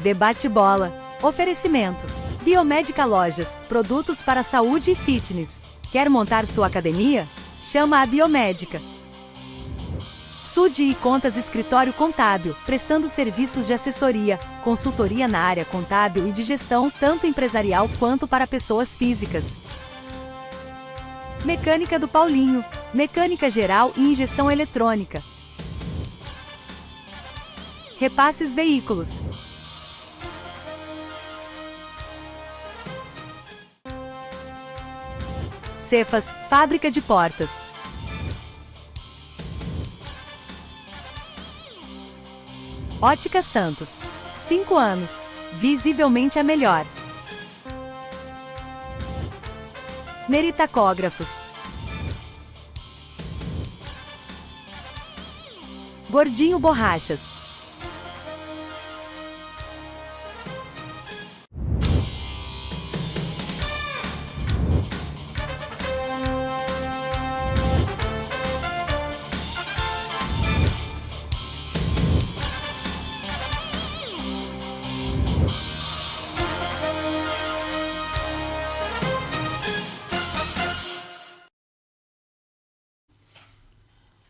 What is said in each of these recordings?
Debate Bola. Oferecimento. Biomédica Lojas, produtos para saúde e fitness. Quer montar sua academia? Chama a Biomédica. Sude e Contas Escritório Contábil, prestando serviços de assessoria, consultoria na área contábil e de gestão, tanto empresarial quanto para pessoas físicas. Mecânica do Paulinho, mecânica geral e injeção eletrônica. Repasses Veículos. Cefas, fábrica de portas. Ótica Santos. 5 anos. Visivelmente a melhor. Neri Tacógrafos. Gordinho Borrachas.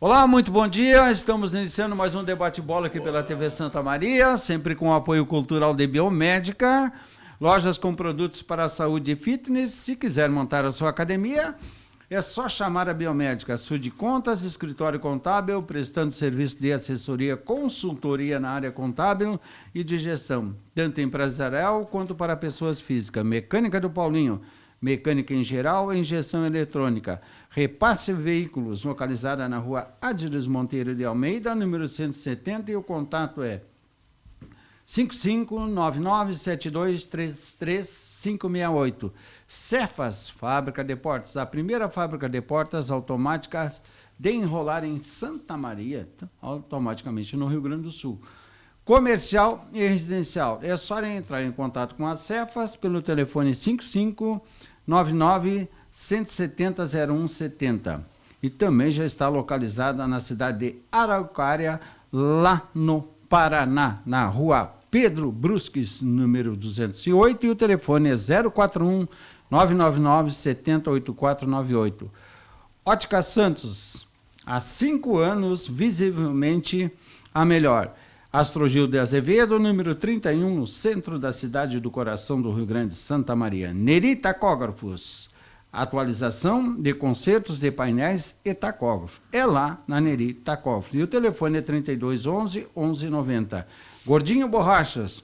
Olá, muito bom dia. Estamos iniciando mais um debate bola aqui pela TV Santa Maria, sempre com o apoio cultural de Biomédica, lojas com produtos para a saúde e fitness. Se quiser montar a sua academia, é só chamar a Biomédica. Sude Contas, escritório contábil, prestando serviço de assessoria, consultoria na área contábil e de gestão, tanto empresarial quanto para pessoas físicas. Mecânica do Paulinho, mecânica em geral e injeção eletrônica. Repasse Veículos, localizada na rua Adidas Monteiro de Almeida, número 170, e o contato é 559972333568. Cefas, fábrica de portas, a primeira fábrica de portas automáticas de enrolar em Santa Maria, automaticamente no Rio Grande do Sul. Comercial e residencial. É só entrar em contato com a Cefas pelo telefone 5599-170-0170. E também já está localizada na cidade de Araucária, lá no Paraná, na rua Pedro Brusques, número 208, e o telefone é 041-999-708498. Ótica Santos, há 5 anos, visivelmente a melhor. Astrogil de Azevedo, número 31, no centro da cidade do coração do Rio Grande, Santa Maria. Neri Tacógrafos, atualização de concertos de painéis e tacógrafo. É lá na Neri Tacógrafo. E o telefone é 3211-1190. Gordinho Borrachas,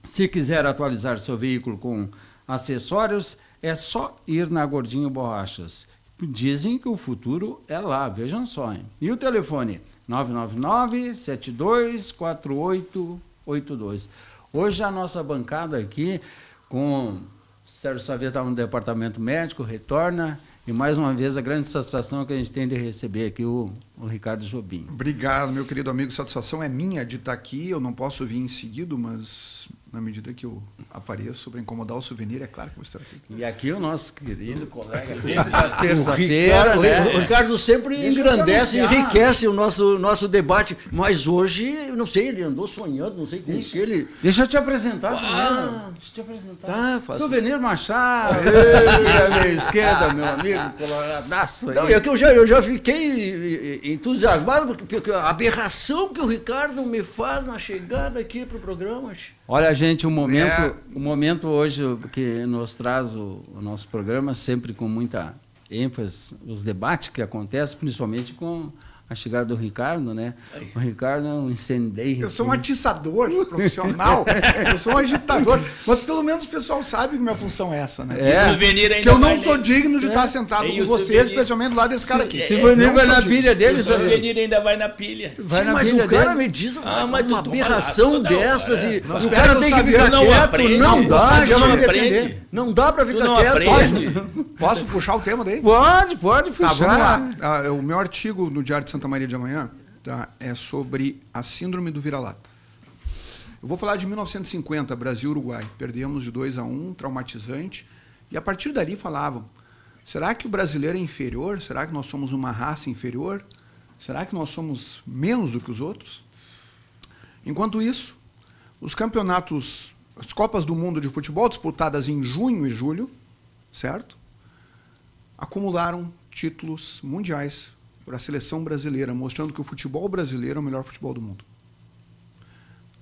se quiser atualizar seu veículo com acessórios, é só ir na Gordinho Borrachas. Dizem que o futuro é lá, vejam só, hein? E o telefone 999-724882. Hoje a nossa bancada aqui com Sérgio Xavier está no departamento médico, retorna, e mais uma vez a grande satisfação que a gente tem de receber aqui o Ricardo Jobim. Obrigado, meu querido amigo, satisfação é minha de estar aqui, eu não posso vir em seguido, mas na medida que eu apareço para incomodar o souvenir, é claro que vou estar aqui. E aqui o nosso querido colega, sempre das terça-feira, né? O Ricardo sempre engrandece e enriquece o nosso debate, mas hoje, não sei, ele andou sonhando, não sei com que ele... Deixa eu te apresentar primeiro. Deixa eu te apresentar. Tá, faz... Souvenir Machado, à minha esquerda, meu amigo, coloradaço aí. Não, é que eu já fiquei entusiasmado, porque a aberração que o Ricardo me faz na chegada aqui para o programa. Olha, gente, o momento hoje que nos traz o nosso programa, sempre com muita ênfase, os debates que acontecem, principalmente com a chegada do Ricardo, né? O Ricardo é um incendeiro. Eu sou um atiçador profissional, eu sou um agitador, mas pelo menos o pessoal sabe que minha função é essa, né? Que eu não sou digno de estar sentado com você, especialmente do lado desse cara aqui. Se o vai na pilha dele, o souvenir ainda vai na pilha. Mas o cara me diz uma aberração dessas e o cara tem que ficar quieto, não dá, já não defender. Não dá para ficar quieto. Posso puxar o tema daí? Pode puxar. Tá, vamos lá. O meu artigo no Diário de Santa Maria de Amanhã, tá, é sobre a síndrome do vira-lata. Eu vou falar de 1950, Brasil e Uruguai. Perdemos de 2-1, traumatizante. E a partir dali falavam, será que o brasileiro é inferior? Será que nós somos uma raça inferior? Será que nós somos menos do que os outros? Enquanto isso, os campeonatos, as Copas do Mundo de futebol disputadas em junho e julho, certo? Acumularam títulos mundiais para a seleção brasileira, mostrando que o futebol brasileiro é o melhor futebol do mundo.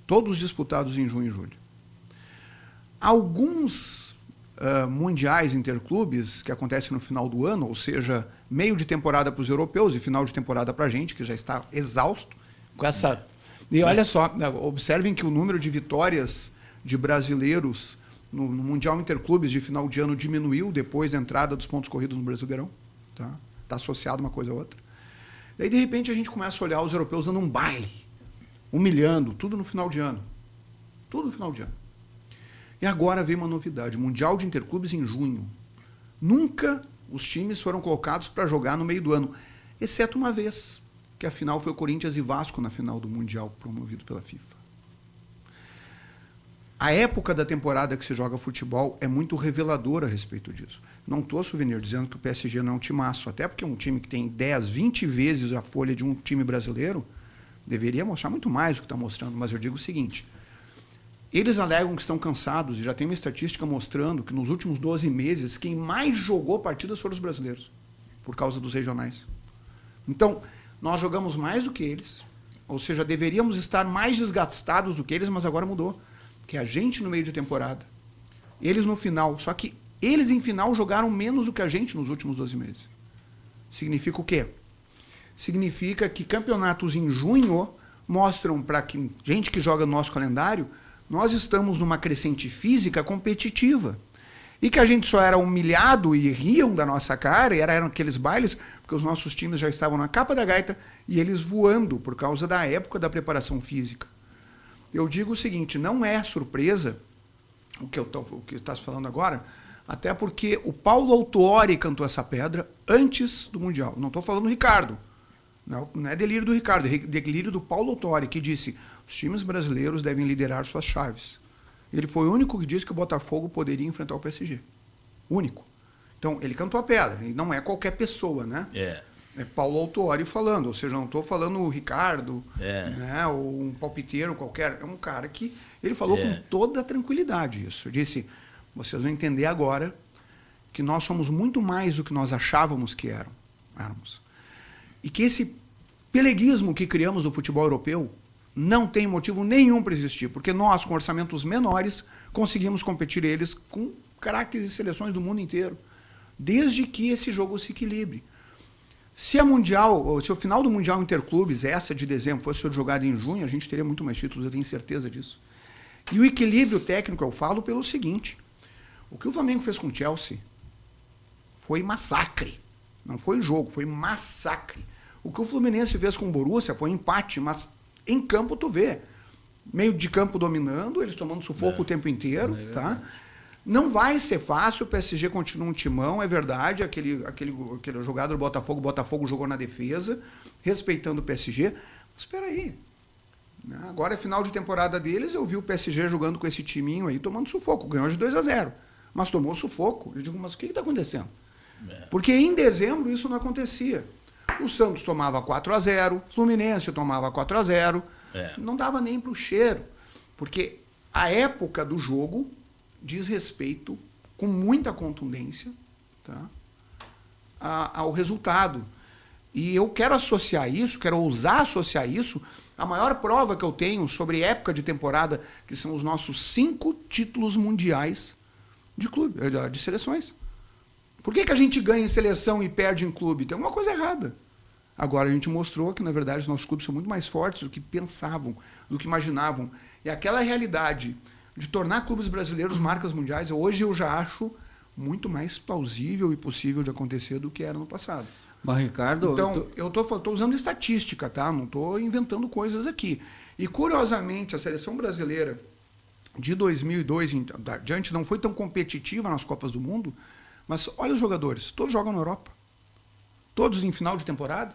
Todos disputados em junho e julho. Alguns mundiais interclubes que acontecem no final do ano, ou seja, meio de temporada para os europeus e final de temporada para a gente, que já está exausto com essa... E olha só, observem que o número de vitórias de brasileiros no Mundial Interclubes de final de ano diminuiu depois da entrada dos pontos corridos no Brasileirão. Tá? Está associado uma coisa a outra. Daí, de repente, a gente começa a olhar os europeus dando um baile, humilhando, tudo no final de ano. Tudo no final de ano. E agora veio uma novidade, Mundial de Interclubes em junho. Nunca os times foram colocados para jogar no meio do ano, exceto uma vez, que a final foi o Corinthians e Vasco na final do Mundial promovido pela FIFA. A época da temporada que se joga futebol é muito reveladora a respeito disso. Não estou, Souvenir, dizendo que o PSG não é um timaço, até porque um time que tem 10, 20 vezes a folha de um time brasileiro deveria mostrar muito mais do que está mostrando, mas eu digo o seguinte, eles alegam que estão cansados e já tem uma estatística mostrando que nos últimos 12 meses quem mais jogou partidas foram os brasileiros, por causa dos regionais. Então, nós jogamos mais do que eles, ou seja, deveríamos estar mais desgastados do que eles, mas agora mudou. Que a gente no meio de temporada, eles no final, só que eles em final jogaram menos do que a gente nos últimos 12 meses. Significa o quê? Significa que campeonatos em junho mostram para gente que joga no nosso calendário, nós estamos numa crescente física competitiva. E que a gente só era humilhado e riam da nossa cara, e eram aqueles bailes, porque os nossos times já estavam na capa da gaita e eles voando por causa da época da preparação física. Eu digo o seguinte, não é surpresa o que está se falando agora, até porque o Paulo Autuori cantou essa pedra antes do Mundial. Não estou falando do Ricardo, não é delírio do Ricardo, é delírio do Paulo Autuori, que disse os times brasileiros devem liderar suas chaves. Ele foi o único que disse que o Botafogo poderia enfrentar o PSG. Único. Então, ele cantou a pedra, e não é qualquer pessoa, né? É Paulo Autuori falando, ou seja, não estou falando o Ricardo, né, ou um palpiteiro qualquer, é um cara que ele falou com toda a tranquilidade isso. Eu disse, vocês vão entender agora que nós somos muito mais do que nós achávamos que éramos. E que esse peleguismo que criamos no futebol europeu não tem motivo nenhum para existir, porque nós, com orçamentos menores, conseguimos competir eles com craques e seleções do mundo inteiro, desde que esse jogo se equilibre. Se o final do Mundial Interclubes, essa de dezembro, fosse jogada em junho, a gente teria muito mais títulos, eu tenho certeza disso. E o equilíbrio técnico, eu falo pelo seguinte, o que o Flamengo fez com o Chelsea foi massacre. Não foi jogo, foi massacre. O que o Fluminense fez com o Borussia foi empate, mas em campo tu vê. Meio de campo dominando, eles tomando sufoco o tempo inteiro, tá? Não vai ser fácil, o PSG continua um timão, é verdade, aquele jogador do Botafogo, o Botafogo jogou na defesa, respeitando o PSG, mas espera aí. Agora é final de temporada deles, eu vi o PSG jogando com esse timinho aí, tomando sufoco, ganhou de 2-0, mas tomou sufoco. Eu digo, mas o que está acontecendo? Porque em dezembro isso não acontecia. O Santos tomava 4-0, Fluminense tomava 4-0, não dava nem para o cheiro, porque a época do jogo diz respeito, com muita contundência, tá, ao resultado. E eu quero associar isso, quero ousar associar isso, a maior prova que eu tenho sobre época de temporada, que são os nossos 5 títulos mundiais de seleções. Por que a gente ganha em seleção e perde em clube? Tem alguma coisa errada. Agora a gente mostrou que, na verdade, os nossos clubes são muito mais fortes do que pensavam, do que imaginavam. E aquela realidade de tornar clubes brasileiros marcas mundiais, hoje eu já acho muito mais plausível e possível de acontecer do que era no passado. Mas, Ricardo... Então, eu estou usando estatística, tá? Não estou inventando coisas aqui. E, curiosamente, a seleção brasileira de 2002 em diante não foi tão competitiva nas Copas do Mundo, mas olha os jogadores, todos jogam na Europa. Todos em final de temporada.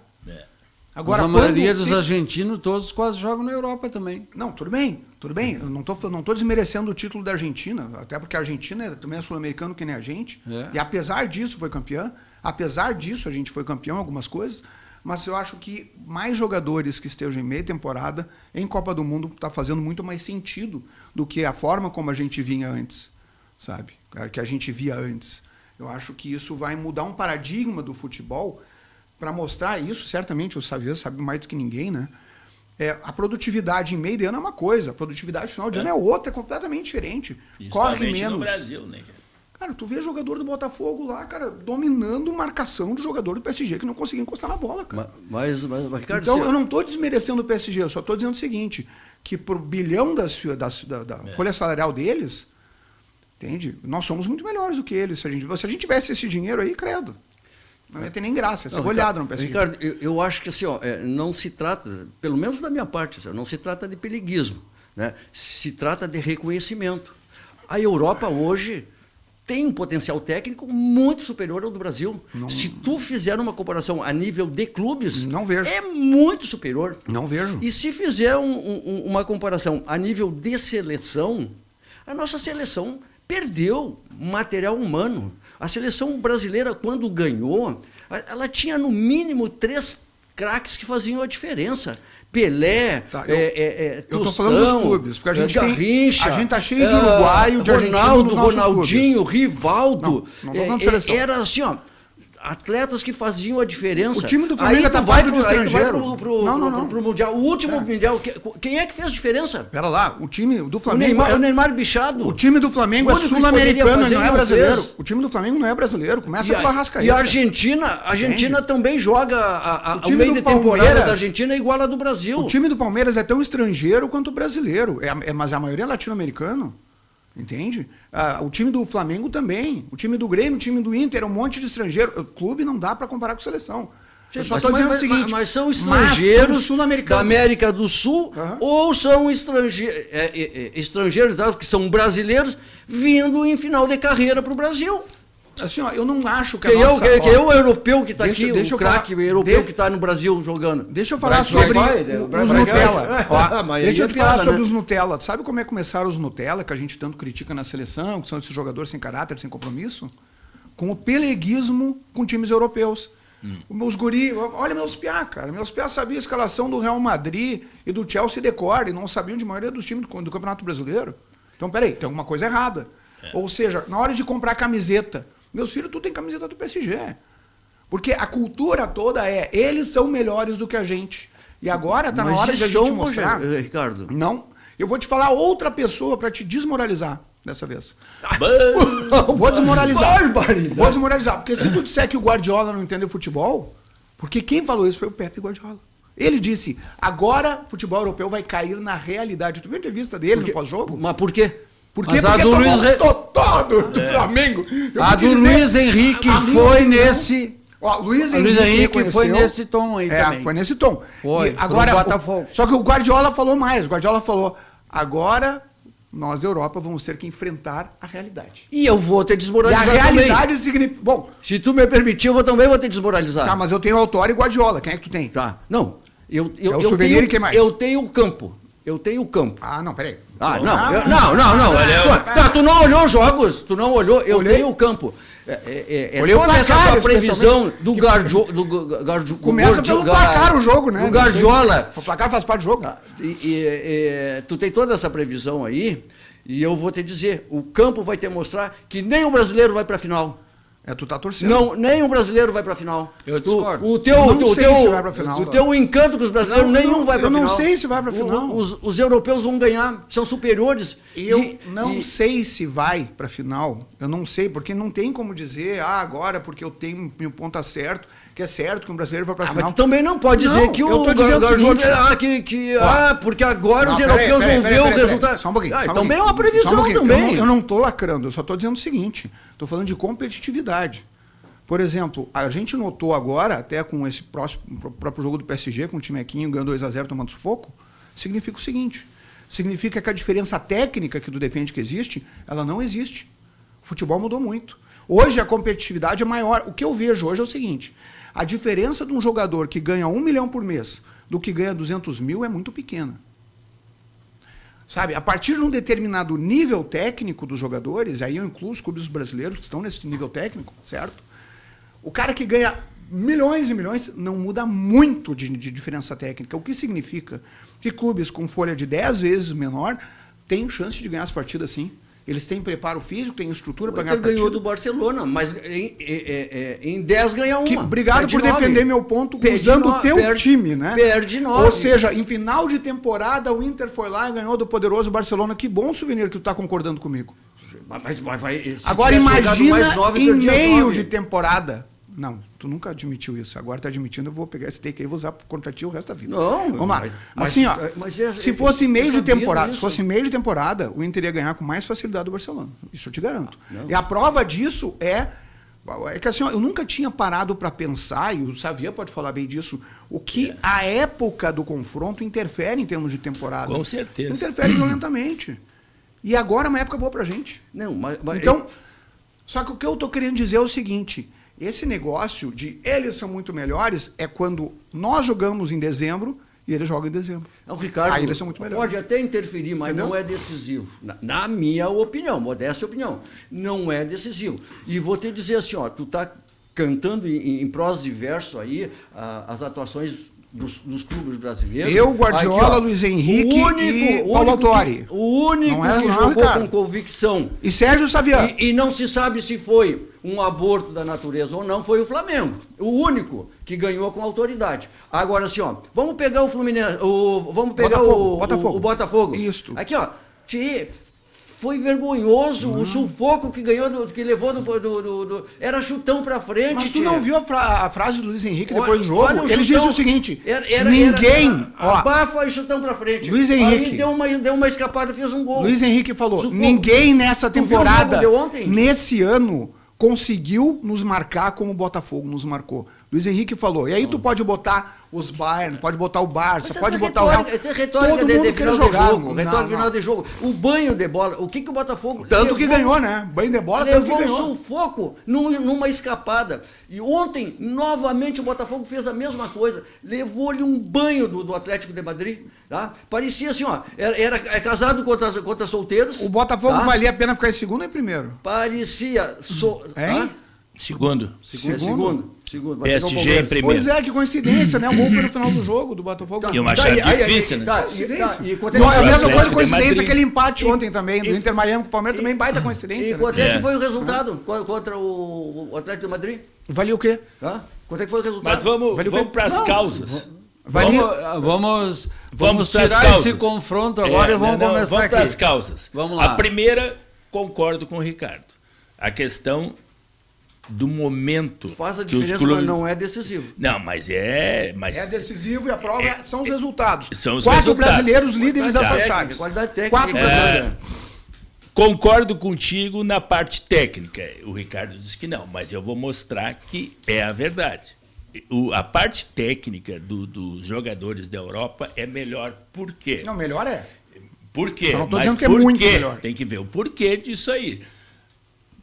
Agora, a maioria dos argentinos, todos quase jogam na Europa também. Não, tudo bem. Eu não estou desmerecendo o título da Argentina, até porque a Argentina também é sul-americano que nem a gente. E apesar disso foi campeã. Apesar disso a gente foi campeão em algumas coisas. mas eu acho que mais jogadores que estejam em meia temporada em Copa do Mundo está fazendo muito mais sentido do que a forma como a gente vinha antes, sabe? Que a gente via antes. Eu acho que isso vai mudar um paradigma do futebol para mostrar isso, certamente o Xavier sabe mais do que ninguém, né? A produtividade em meio de ano é uma coisa, a produtividade final de ano é outra, completamente diferente. Corre menos. No Brasil, né? Cara, tu vê jogador do Botafogo lá, cara, dominando marcação do jogador do PSG que não conseguia encostar na bola, cara. Mas Ricardo... Então, eu não estou desmerecendo o PSG, eu só estou dizendo o seguinte, que pro bilhão da folha salarial deles, entende? Nós somos muito melhores do que eles. Se a gente tivesse esse dinheiro aí, credo. Não ia ter nem graça, essa olhada no PSG. Ricardo, eu acho que assim, não se trata, pelo menos da minha parte, não se trata de peleguismo, né? Se trata de reconhecimento. A Europa hoje tem um potencial técnico muito superior ao do Brasil. Se tu fizer uma comparação a nível de clubes, não vejo. É muito superior. Não vejo. E se fizer uma comparação a nível de seleção, a nossa seleção perdeu material humano. A seleção brasileira, quando ganhou, ela tinha no mínimo 3 craques que faziam a diferença. Pelé, eu estou falando dos clubes, porque a gente Garrincha, a gente tá cheio de uruguaio, de argentino nos nossos Ronaldinho, clubes. Rivaldo. Não tô falando de seleção. Era assim, atletas que faziam a diferença. O time do Flamengo tá falando de estrangeiro. Pro Mundial. O último Mundial, quem é que fez diferença? Pera lá, o time do Flamengo... O Neymar bichado. O time do Flamengo é sul-americano, não é brasileiro. O time do Flamengo não é brasileiro, começa com a Arrascaeta. E a Argentina também joga o meio de temporada da Argentina é igual a do Brasil. O time do Palmeiras é tão estrangeiro quanto o brasileiro, mas a maioria é latino-americano. Entende? O time do Flamengo também. O time do Grêmio, o time do Inter, um monte de estrangeiro. O clube não dá para comparar com seleção. Eu só estou dizendo o seguinte. Mas são estrangeiros sul-americanos da América do Sul ou são estrangeiros que são brasileiros vindo em final de carreira para o Brasil. Assim, eu não acho que é o europeu que está aqui, o craque europeu que está no Brasil jogando. Deixa eu falar sobre os Nutella. Deixa eu te falar sobre os Nutella. Sabe como é que começaram os Nutella, que a gente tanto critica na seleção, que são esses jogadores sem caráter, sem compromisso? Com o peleguismo com times europeus. Meus guri, olha meus piá, cara. Meus piá sabiam a escalação do Real Madrid e do Chelsea de cor, e não sabiam de maioria dos times do Campeonato Brasileiro. Então, peraí, tem alguma coisa errada. Ou seja, na hora de comprar camiseta, meus filhos, tu tem camiseta do PSG. Porque a cultura toda eles são melhores do que a gente. E agora tá na hora de a gente mostrar. Ricardo. Não. Eu vou te falar outra pessoa para te desmoralizar dessa vez. Vou desmoralizar. Vou desmoralizar. Porque se tu disser que o Guardiola não entendeu futebol, porque quem falou isso foi o Pepe Guardiola. Ele disse, agora o futebol europeu vai cair na realidade. Tu viu a entrevista dele no pós-jogo? Mas por quê? Porque do Flamengo. A do Luiz Henrique foi nesse... Luiz Henrique foi nesse tom aí também. Foi nesse tom. Foi, agora, só que o Guardiola falou mais. O Guardiola falou, agora nós, Europa, vamos ter que enfrentar a realidade. E eu vou te desmoralizar também. E a realidade significa... Bom, se tu me permitir, eu também vou te desmoralizar. Tá, mas eu tenho Autori e Guardiola. Quem é que tu tem? Tá, não. Eu Souvenir e quem mais? Eu tenho o campo. Ah, não, peraí. Não. Tu não olhou os jogos, tu não olhou. Eu tenho o campo. Olhei o placar, essa previsão do Guardiola. Começa pelo placar o jogo, né? O Guardiola. O placar faz parte do jogo. Tu tem toda essa previsão aí, e eu vou te dizer, o campo vai te mostrar que nem o brasileiro vai para a final. Tu tá torcendo. Não, nem o brasileiro vai para a final. Eu discordo. Eu não sei se vai para a final. O teu encanto com os brasileiros, nenhum vai para a final. Eu não sei se vai para a final. Os europeus vão ganhar, são superiores. Eu não sei se vai para a final. Eu não sei, porque não tem como dizer, agora porque eu tenho meu ponto certo, que é certo que um brasileiro vai para a final. Mas tu também não pode dizer que eu tô dizendo o seguinte, porque agora os europeus vão ver o resultado. Só um pouquinho. Também é uma previsão também. Eu não tô lacrando, eu só tô dizendo o seguinte, tô falando de competitividade. Por exemplo, a gente notou agora, até com esse próprio jogo do PSG, com o time Equinho ganhando 2-0 tomando sufoco, significa o seguinte, significa que a diferença técnica que tu defende que existe, ela não existe. O futebol mudou muito. Hoje a competitividade é maior. O que eu vejo hoje é o seguinte, a diferença de um jogador que ganha 1 milhão por mês do que ganha 200 mil é muito pequena. Sabe, a partir de um determinado nível técnico dos jogadores, aí eu incluo os clubes brasileiros que estão nesse nível técnico, certo? O cara que ganha milhões e milhões, não muda muito de diferença técnica. O que significa que clubes com folha de 10 vezes menor têm chance de ganhar as partidas sim. Eles têm preparo físico, têm estrutura para ganhar partida. Ganhou do Barcelona, mas em 10 ganha uma. Obrigado por defender meu ponto usando o teu time, né? Perde 9. Ou seja, em final de temporada, o Inter foi lá e ganhou do poderoso Barcelona. Que bom souvenir que tu está concordando comigo. Mas agora imagina em meio de temporada. Não, tu nunca admitiu isso. Agora tá admitindo, eu vou pegar esse take aí e vou usar contra ti o resto da vida. Não, vamos lá. Assim, ó, se fosse meio de temporada, se fosse meio de temporada, o Inter ia ganhar com mais facilidade do Barcelona. Isso eu te garanto. E a prova disso é que assim, ó, eu nunca tinha parado para pensar, e o Xavier pode falar bem disso, o que a época do confronto interfere em termos de temporada. Com certeza. Interfere violentamente. E agora é uma época boa pra gente. Não, mas então, só que o que eu tô querendo dizer é o seguinte: esse negócio de eles são muito melhores é quando nós jogamos em dezembro e eles jogam em dezembro. Não, Ricardo, aí eles são muito melhores. Pode até interferir, mas entendeu? Não é decisivo. Na minha opinião, modesta opinião, não é decisivo. E vou te dizer assim, ó, tu tá cantando em prosa e verso aí as atuações dos clubes brasileiros. Eu, Guardiola, aqui, Luiz Henrique e Paulo Autori. O único que jogou com convicção. E Sérgio Xavier. E não se sabe se foi um aborto da natureza ou não, foi o Flamengo. O único que ganhou com autoridade. Agora, assim, ó, vamos pegar o Fluminense, vamos pegar o Botafogo. Isso. Aqui, ó, foi vergonhoso o sufoco que ganhou, que levou era chutão pra frente. Mas tu não viu a frase do Luiz Henrique depois do jogo? Ele disse o seguinte: ninguém. Abafa e chutão pra frente. Luiz Henrique. Aí deu uma escapada e fez um gol. Luiz Henrique falou: ninguém nessa temporada, nesse ano, conseguiu nos marcar como o Botafogo nos marcou. Luiz Henrique falou. E aí tu pode botar os Bayern, pode botar o Barça, pode botar o Real. Essa é retórica todo mundo quer jogar. Retórica final de jogo. O banho de bola. O que o Botafogo... Tanto que ganhou, né? Banho de bola, tanto que ganhou. Levou um sufoco numa escapada. E ontem, novamente, o Botafogo fez a mesma coisa. Levou-lhe um banho do Atlético de Madrid. Tá? Parecia assim, ó. Era casado contra solteiros. O Botafogo valia a pena ficar em segundo ou em primeiro? Parecia... Segundo. Segundo. PSG em primeiro. Pois é, que coincidência, né? O gol foi no final do jogo do Botafogo. E uma chave difícil, né? Não, é a mesma coisa, coincidência, aquele empate ontem também, do Inter Miami com o Palmeiras, também baita coincidência. E quanto é que foi o resultado contra o Atlético de Madrid? Valia o quê? Quanto é que foi o resultado? Mas vamos para as causas. Vamos tirar esse confronto agora e vamos começar vamos aqui. para as causas. Vamos lá. A primeira, concordo com o Ricardo. A questão do momento. Faz a diferença, mas não é decisivo. Não, mas é decisivo e a prova são os resultados. São os 4 resultados. Brasileiros líderes das suas chaves. Qualidade técnica. 4 brasileiros. Concordo contigo na parte técnica. O Ricardo disse que não, mas eu vou mostrar que é a verdade. A parte técnica dos jogadores da Europa é melhor. Por quê? Não, melhor é. Por quê? Só não estou dizendo que é muito melhor. Tem que ver o porquê disso aí.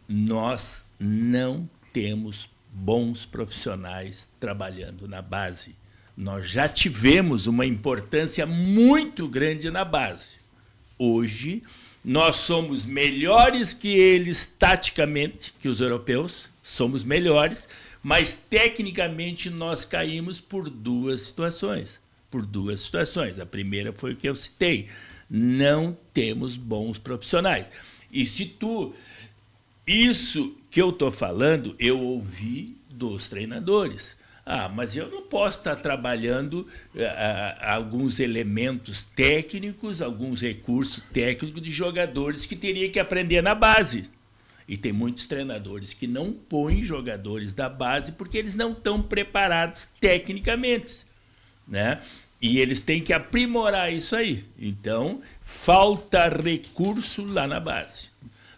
Nós não temos bons profissionais trabalhando na base. Nós já tivemos uma importância muito grande na base. Hoje, nós somos melhores que eles taticamente, que os europeus, somos melhores, mas tecnicamente nós caímos por duas situações. A primeira foi o que eu citei. Não temos bons profissionais. E se isso que eu estou falando, eu ouvi dos treinadores. Mas eu não posso estar trabalhando alguns elementos técnicos, alguns recursos técnicos de jogadores que teria que aprender na base. E tem muitos treinadores que não põem jogadores da base porque eles não estão preparados tecnicamente, né? E eles têm que aprimorar isso aí. Então, falta recurso lá na base.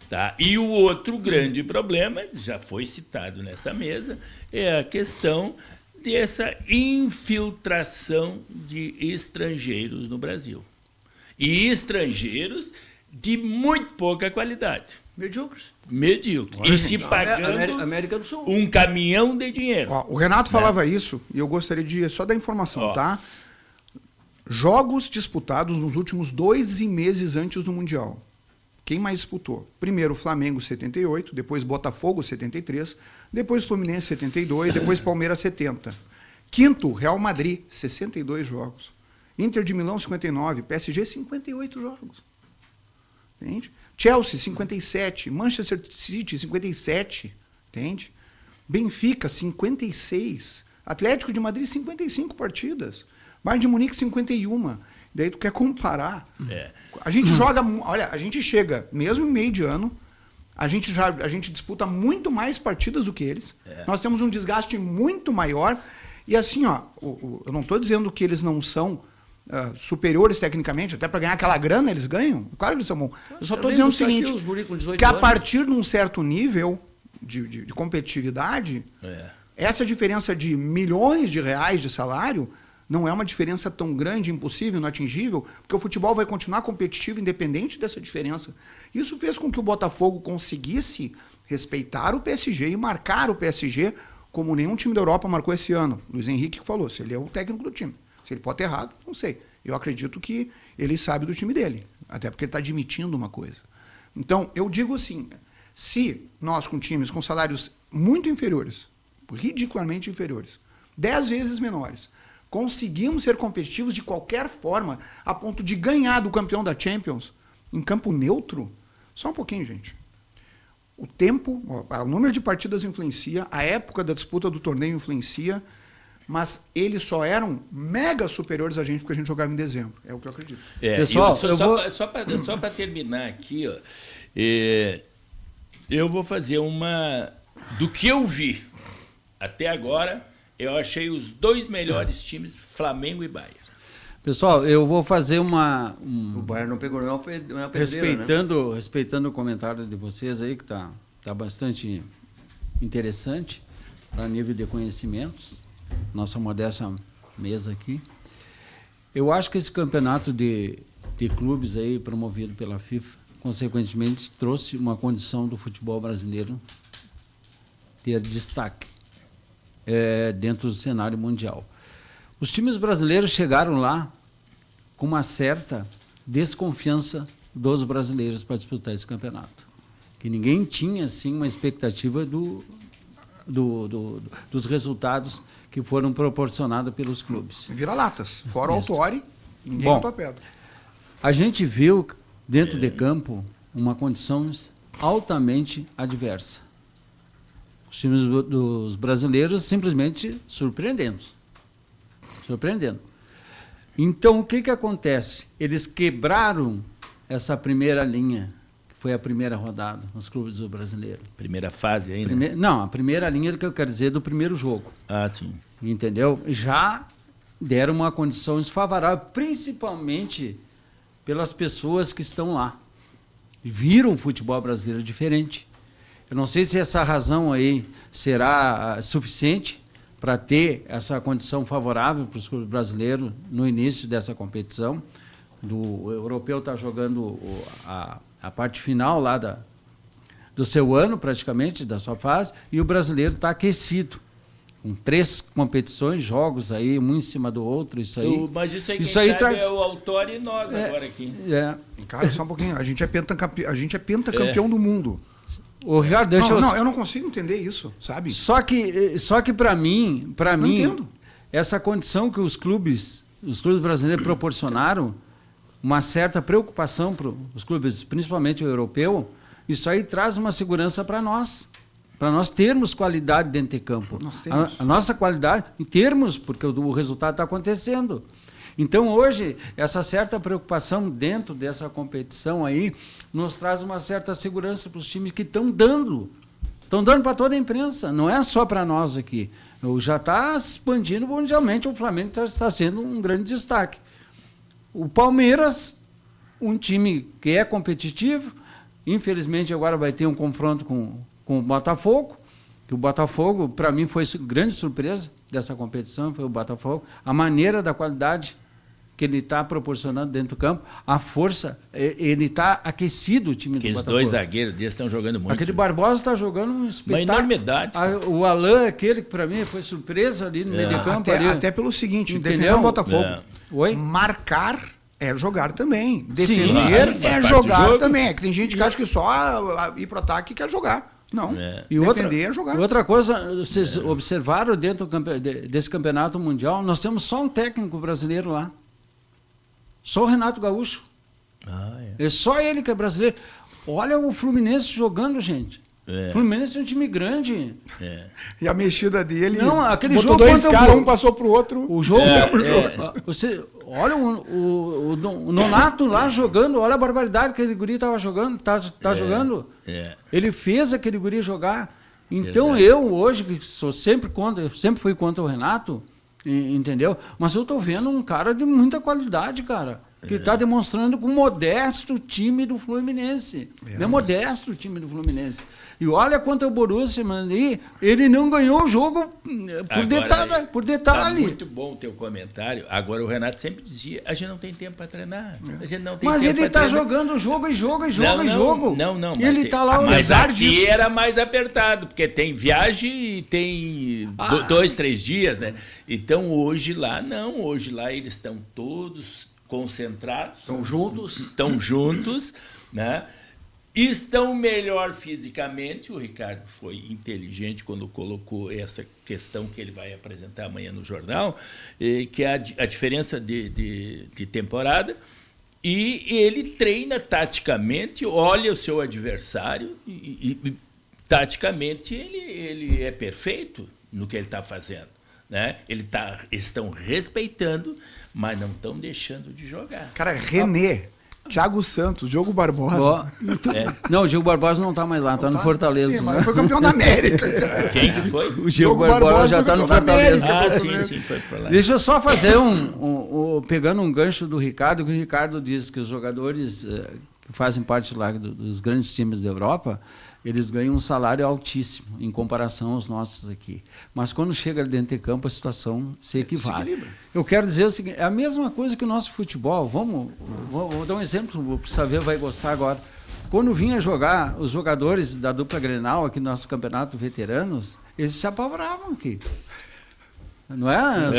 Tá? E o outro grande problema, já foi citado nessa mesa, é a questão dessa infiltração de estrangeiros no Brasil. E estrangeiros de muito pouca qualidade. Medíocres. E se pagando América do Sul. Um caminhão de dinheiro. O Renato falava isso, e eu gostaria de só dar informação, tá? Jogos disputados nos últimos 2 meses antes do Mundial. quem mais disputou? Primeiro Flamengo 78, depois Botafogo 73, depois Fluminense 72, depois Palmeiras 70. Quinto, Real Madrid, 62 jogos. Inter de Milão 59, PSG 58 jogos. Entende? Chelsea 57, Manchester City 57, entende? Benfica 56, Atlético de Madrid 55 partidas, Bayern de Munique 51. Daí tu quer comparar. A gente joga, olha, a gente chega, mesmo em meio de ano, a gente disputa muito mais partidas do que eles. Nós temos um desgaste muito maior. E assim, ó, eu não estou dizendo que eles não são superiores tecnicamente, até para ganhar aquela grana eles ganham. Claro que eles são bons. Eu só estou dizendo o seguinte, que a partir de um certo nível de competitividade, essa diferença de milhões de reais de salário não é uma diferença tão grande, impossível, inatingível, porque o futebol vai continuar competitivo independente dessa diferença. Isso fez com que o Botafogo conseguisse respeitar o PSG e marcar o PSG como nenhum time da Europa marcou esse ano. Luiz Henrique falou, se ele é o técnico do time. Se ele pode ter errado, não sei. Eu acredito que ele sabe do time dele, até porque ele está admitindo uma coisa. Então, eu digo assim, se nós com times com salários muito inferiores, ridiculamente inferiores, 10 vezes menores, conseguimos ser competitivos de qualquer forma, a ponto de ganhar do campeão da Champions em campo neutro, só um pouquinho, gente. O tempo, o número de partidas influencia, a época da disputa do torneio influencia, mas eles só eram mega superiores a gente porque a gente jogava em dezembro. É o que eu acredito. Pessoal, só para terminar aqui, ó, eu vou fazer uma... Do que eu vi até agora, eu achei os 2 melhores times, Flamengo e Bayern. Pessoal, eu vou fazer O Bayern não pegou nenhuma pedreira, respeitando o comentário de vocês aí, que tá bastante interessante para nível de conhecimentos, nossa modesta mesa aqui. Eu acho que esse campeonato de clubes aí promovido pela FIFA, consequentemente, trouxe uma condição do futebol brasileiro ter destaque dentro do cenário mundial. Os times brasileiros chegaram lá com uma certa desconfiança dos brasileiros para disputar esse campeonato. Que ninguém tinha, assim, uma expectativa dos resultados que foram proporcionados pelos clubes. Vira-latas. Fora o Autori, ninguém botou a pedra. A gente viu dentro de campo uma condição altamente adversa. Os times dos brasileiros simplesmente surpreendendo. Então, o que acontece? Eles quebraram essa primeira linha, que foi a primeira rodada nos clubes do brasileiro. Primeira fase ainda? Não, a primeira linha que eu quero dizer do primeiro jogo. Ah, sim. Entendeu? Já deram uma condição desfavorável, principalmente pelas pessoas que estão lá. Viram o futebol brasileiro diferente. Eu não sei se essa razão aí será suficiente para ter essa condição favorável para os clubes brasileiros no início dessa competição. O europeu está jogando a parte final lá do seu ano, praticamente, da sua fase, e o brasileiro está aquecido, com 3 competições, jogos aí, um em cima do outro, isso aí. Mas isso aí, quem sabe traz... é o Autori e nós agora aqui. Cara, só um pouquinho, a gente é pentacampeão do mundo. Ô, Ricardo, eu não consigo entender isso, sabe? Só que para mim, essa condição que os clubes brasileiros proporcionaram, uma certa preocupação para os clubes, principalmente o europeu, isso aí traz uma segurança para nós termos qualidade dentro de campo. Nós temos. A nossa qualidade, em termos, porque o resultado está acontecendo. Então, hoje, essa certa preocupação dentro dessa competição aí nos traz uma certa segurança para os times que estão dando para toda a imprensa, não é só para nós aqui. Já está se expandindo mundialmente, o Flamengo está sendo um grande destaque. O Palmeiras, um time que é competitivo, infelizmente agora vai ter um confronto com o Botafogo, que o Botafogo, para mim, foi grande surpresa dessa competição, foi o Botafogo, a maneira da qualidade que ele está proporcionando dentro do campo, a força, ele está aquecido, o time do Botafogo. Aqueles 2 zagueiros deles estão jogando muito. Aquele Barbosa está jogando um espetáculo. Uma enormidade. O Alain, aquele que para mim foi surpresa ali no meio de campo. Até pelo seguinte, defender o Botafogo, Oi? marcar é jogar também. Sim, Defender faz é parte do jogar jogo. também. É que tem gente que acha que só ir pro ataque quer jogar. Não. E Defender é jogar. outra coisa, vocês observaram dentro desse campeonato mundial, nós temos só um técnico brasileiro lá. Só o Renato Gaúcho. É só ele que é brasileiro. Olha o Fluminense jogando, gente. O Fluminense é um time grande. E a mexida dele. Não, aquele botou jogo dois contra caras, o- um passou pro outro. O jogo. Você, olha o Nonato lá jogando, olha a barbaridade que aquele guri estava jogando, tá jogando. Ele fez aquele guri jogar. Então eu hoje, que sou sempre contra, eu sempre fui contra o Renato, entendeu? Mas eu tô vendo um cara de muita qualidade, cara. Que está demonstrando com o modesto time do Fluminense. É modesto o time do Fluminense. E olha quanto é o Borussia, mano, ele não ganhou o jogo por detalhe. Tá muito bom o teu comentário. Agora, o Renato sempre dizia, a gente não tem tempo para treinar. A gente não tem Mas tempo ele pra está treinar. jogando jogo. Não. E ele está lá, mas apesar aqui disso. era mais apertado, porque tem viagem e tem 2, 3 dias, né? Então, hoje lá, não. Hoje lá eles estão todos concentrados. Estão juntos, né? Estão melhor fisicamente. O Ricardo foi inteligente quando colocou essa questão que ele vai apresentar amanhã no jornal, que é a diferença de temporada. E ele treina taticamente, olha o seu adversário e taticamente ele é perfeito no que ele está fazendo. Né? Estão respeitando, mas não estão deixando de jogar. Cara, René, Thiago Santos, Diogo Barbosa. Não, o Diogo Barbosa não está mais lá, está no Fortaleza. Sim, mas foi campeão da América. Quem que foi? O Diogo Barbosa já está no foi campeão da Fortaleza. América. Sim, foi para lá. Deixa eu só fazer pegando um gancho do Ricardo, que o Ricardo diz que os jogadores que fazem parte lá dos grandes times da Europa, eles ganham um salário altíssimo em comparação aos nossos aqui. Mas quando chega dentro de campo, a situação se equivale. Eu quero dizer o seguinte, é a mesma coisa que o nosso futebol. Vou dar um exemplo, o Saber vai gostar agora. Quando vinha jogar os jogadores da dupla Grenal aqui no nosso campeonato veteranos, eles se apavoravam aqui. Não é?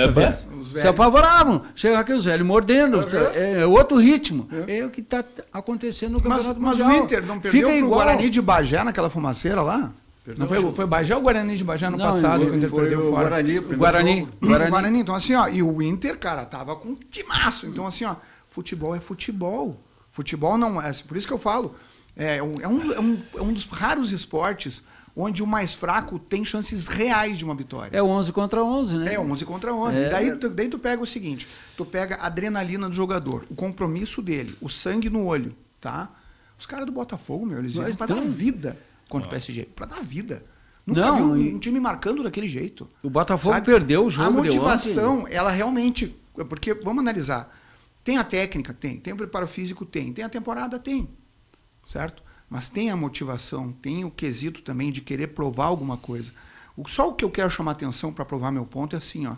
Se apavoravam. Chega aqui os velhos mordendo. É outro ritmo. É o que está acontecendo no Campeonato Mas Mundial. o Inter não perdeu pro Guarani de Bagé naquela fumaceira lá? Não foi Bagé ou Bagé de Bagé no passado que o Inter perdeu fora? Guarani. Então assim, ó, e o Inter, cara, tava com um timaço. Então assim, ó, futebol é futebol. Futebol não é, por isso que eu falo, é um dos raros esportes onde o mais fraco tem chances reais de uma vitória. É 11 contra 11, né? É 11 contra 11. E daí tu pega o seguinte, tu pega a adrenalina do jogador, o compromisso dele, o sangue no olho, tá? Os caras do Botafogo, meu, eles vieram pra dar vida contra o PSG, pra dar vida. Nunca vi um time marcando daquele jeito. O Botafogo perdeu o jogo. A motivação, ela realmente, porque vamos analisar, tem a técnica, tem o preparo físico, tem a temporada, tem, certo? Mas tem a motivação, tem o quesito também de querer provar alguma coisa. Só o que eu quero chamar atenção para provar meu ponto é assim, ó.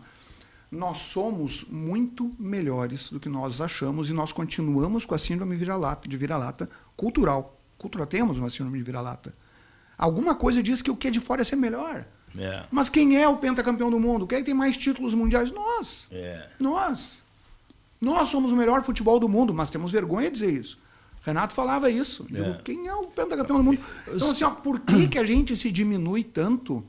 Nós somos muito melhores do que nós achamos e nós continuamos com a síndrome de vira-lata cultural. Temos uma síndrome de vira-lata. Alguma coisa diz que o que é de fora é ser melhor. Mas quem é o pentacampeão do mundo? Quem tem mais títulos mundiais? Nós. Nós somos o melhor futebol do mundo, mas temos vergonha de dizer isso. Renato falava isso. Digo, quem é o pentacampeão do mundo? Então, assim, ó, por que a gente se diminui tanto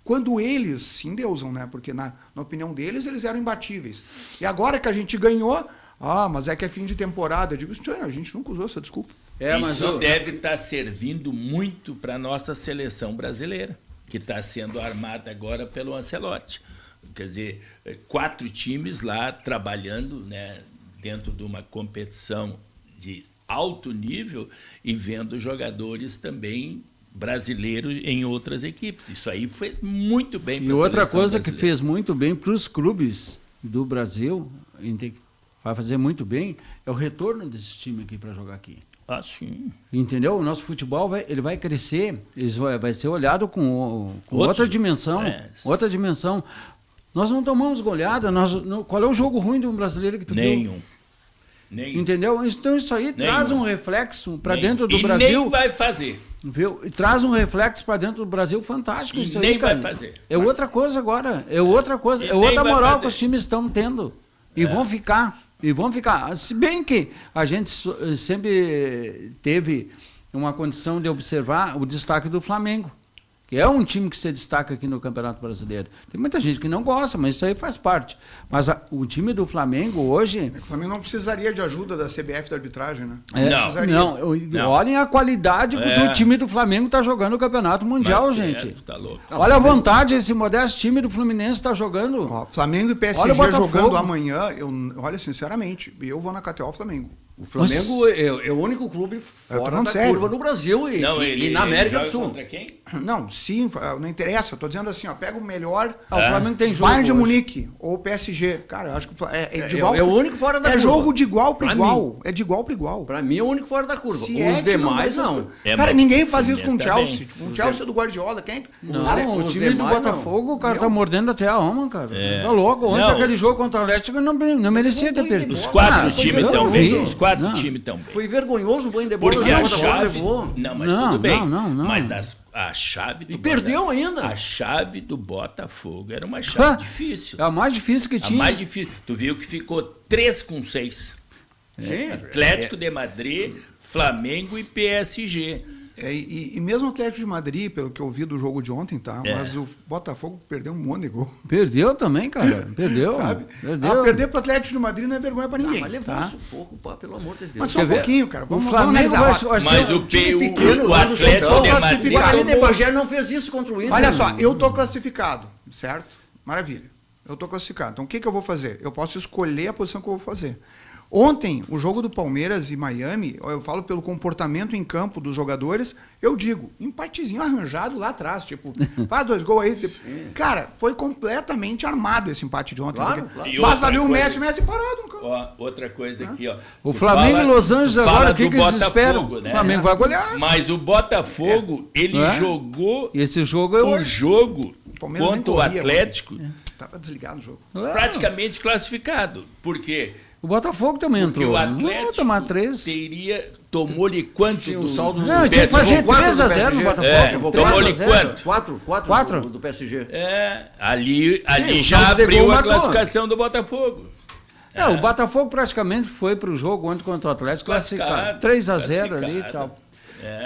quando eles se endeusam, né? Porque, na opinião deles, eles eram imbatíveis. E agora que a gente ganhou, mas é que é fim de temporada. Eu digo, a gente nunca usou essa desculpa. Isso deve estar servindo muito para a nossa seleção brasileira, que está sendo armada agora pelo Ancelotti. Quer dizer, 4 times lá trabalhando, né, dentro de uma competição de alto nível e vendo jogadores também brasileiros em outras equipes. Isso aí fez muito bem para a seleção brasileira. E outra coisa que fez muito bem para os clubes do Brasil, vai fazer muito bem, é o retorno desse time aqui para jogar aqui. Sim. Entendeu? O nosso futebol ele vai crescer, vai ser olhado com outra dimensão. Outra dimensão. Nós não tomamos goleada. Qual é o jogo ruim de um brasileiro que tu viu? Nenhum. Entendeu? Então isso aí traz um reflexo para dentro do Brasil. Nem vai fazer. Viu? E traz um reflexo para dentro do Brasil fantástico. Isso nem aí, cara. vai fazer. É outra coisa agora. É outra coisa. É outra moral que os times estão tendo. E vão ficar. E vão ficar. Se bem que a gente sempre teve uma condição de observar o destaque do Flamengo, que é um time que se destaca aqui no Campeonato Brasileiro. Tem muita gente que não gosta, mas isso aí faz parte. Mas o time do Flamengo hoje... O Flamengo não precisaria de ajuda da CBF da arbitragem, né? Não. Olhem a qualidade que o time do Flamengo está jogando no Campeonato Mundial, gente. Tá louco. Olha a vontade esse modesto time do Fluminense está jogando. Ó, Flamengo e PSG jogando amanhã, olha, sinceramente, eu vou na KTO Flamengo. O Flamengo é o único clube fora da curva no Brasil e na América do Sul. Contra quem? Não, sim, não interessa. Eu tô dizendo assim, ó, pega o melhor. O Flamengo tem jogo Bayern de hoje. Munique ou PSG. Cara, eu acho que é de igual. É o único fora da curva. É jogo de igual para igual. É de igual para igual. Para mim é o único fora da curva. Se Os demais não. Cara, ninguém faz isso com o Chelsea. O Chelsea do Guardiola, quem? Não, o time do Botafogo, o cara tá mordendo até a alma, cara. Tá louco. Ontem aquele jogo contra o Atlético não merecia ter perdido. Os quatro times estão bem. Os quatro times estão bem. Foi vergonhoso o banho de bola. Porque a chave... Não, mas tudo bem. Não. Mas a chave do... E perdeu ainda. A chave do Botafogo era uma chave difícil. É a mais difícil que tinha. A mais difícil. Tu viu que ficou 3-6. Atlético de Madrid, Flamengo e PSG. E mesmo o Atlético de Madrid, pelo que eu vi do jogo de ontem, tá? Mas o Botafogo perdeu um monte de gol. Perdeu também, cara. Perdeu. Sabe? Perdeu. Perder pro Atlético de Madrid não é vergonha pra ninguém. Mas levou um sufoco, pelo amor de Deus. Mas só um pouquinho, cara. Vamos Flamengo analisar. Mas o Atlético de Madrid... O Guarani de Bagé não fez isso contra o Inter. Olha só, eu tô classificado, certo? Maravilha. Eu tô classificado. Então o que eu vou fazer? Eu posso escolher a posição que eu vou fazer. Ontem, o jogo do Palmeiras e Miami, eu falo pelo comportamento em campo dos jogadores, eu digo, empatezinho arranjado lá atrás, tipo, faz 2 gols aí. Cara, foi completamente armado esse empate de ontem. Claro. Basta ver o Messi parado no campo. Ó, outra coisa aqui, ó. O Flamengo e Los Angeles agora, o que eles esperam? Né? O Flamengo vai golear. Mas o Botafogo, ele jogou esse jogo o jogo contra o Atlético. Tava desligado o jogo. Praticamente classificado. Por quê? O Botafogo também entrou. O Atlético tomar 3. Tomou-lhe quanto tinha um saldo do tinha que fazer 3-0 no Botafogo. Tomou-lhe quanto? 4 do PSG. Ali já abriu a classificação do Botafogo. O Botafogo praticamente foi para o jogo ontem contra o Atlético classificado. 3-0 ali e tal.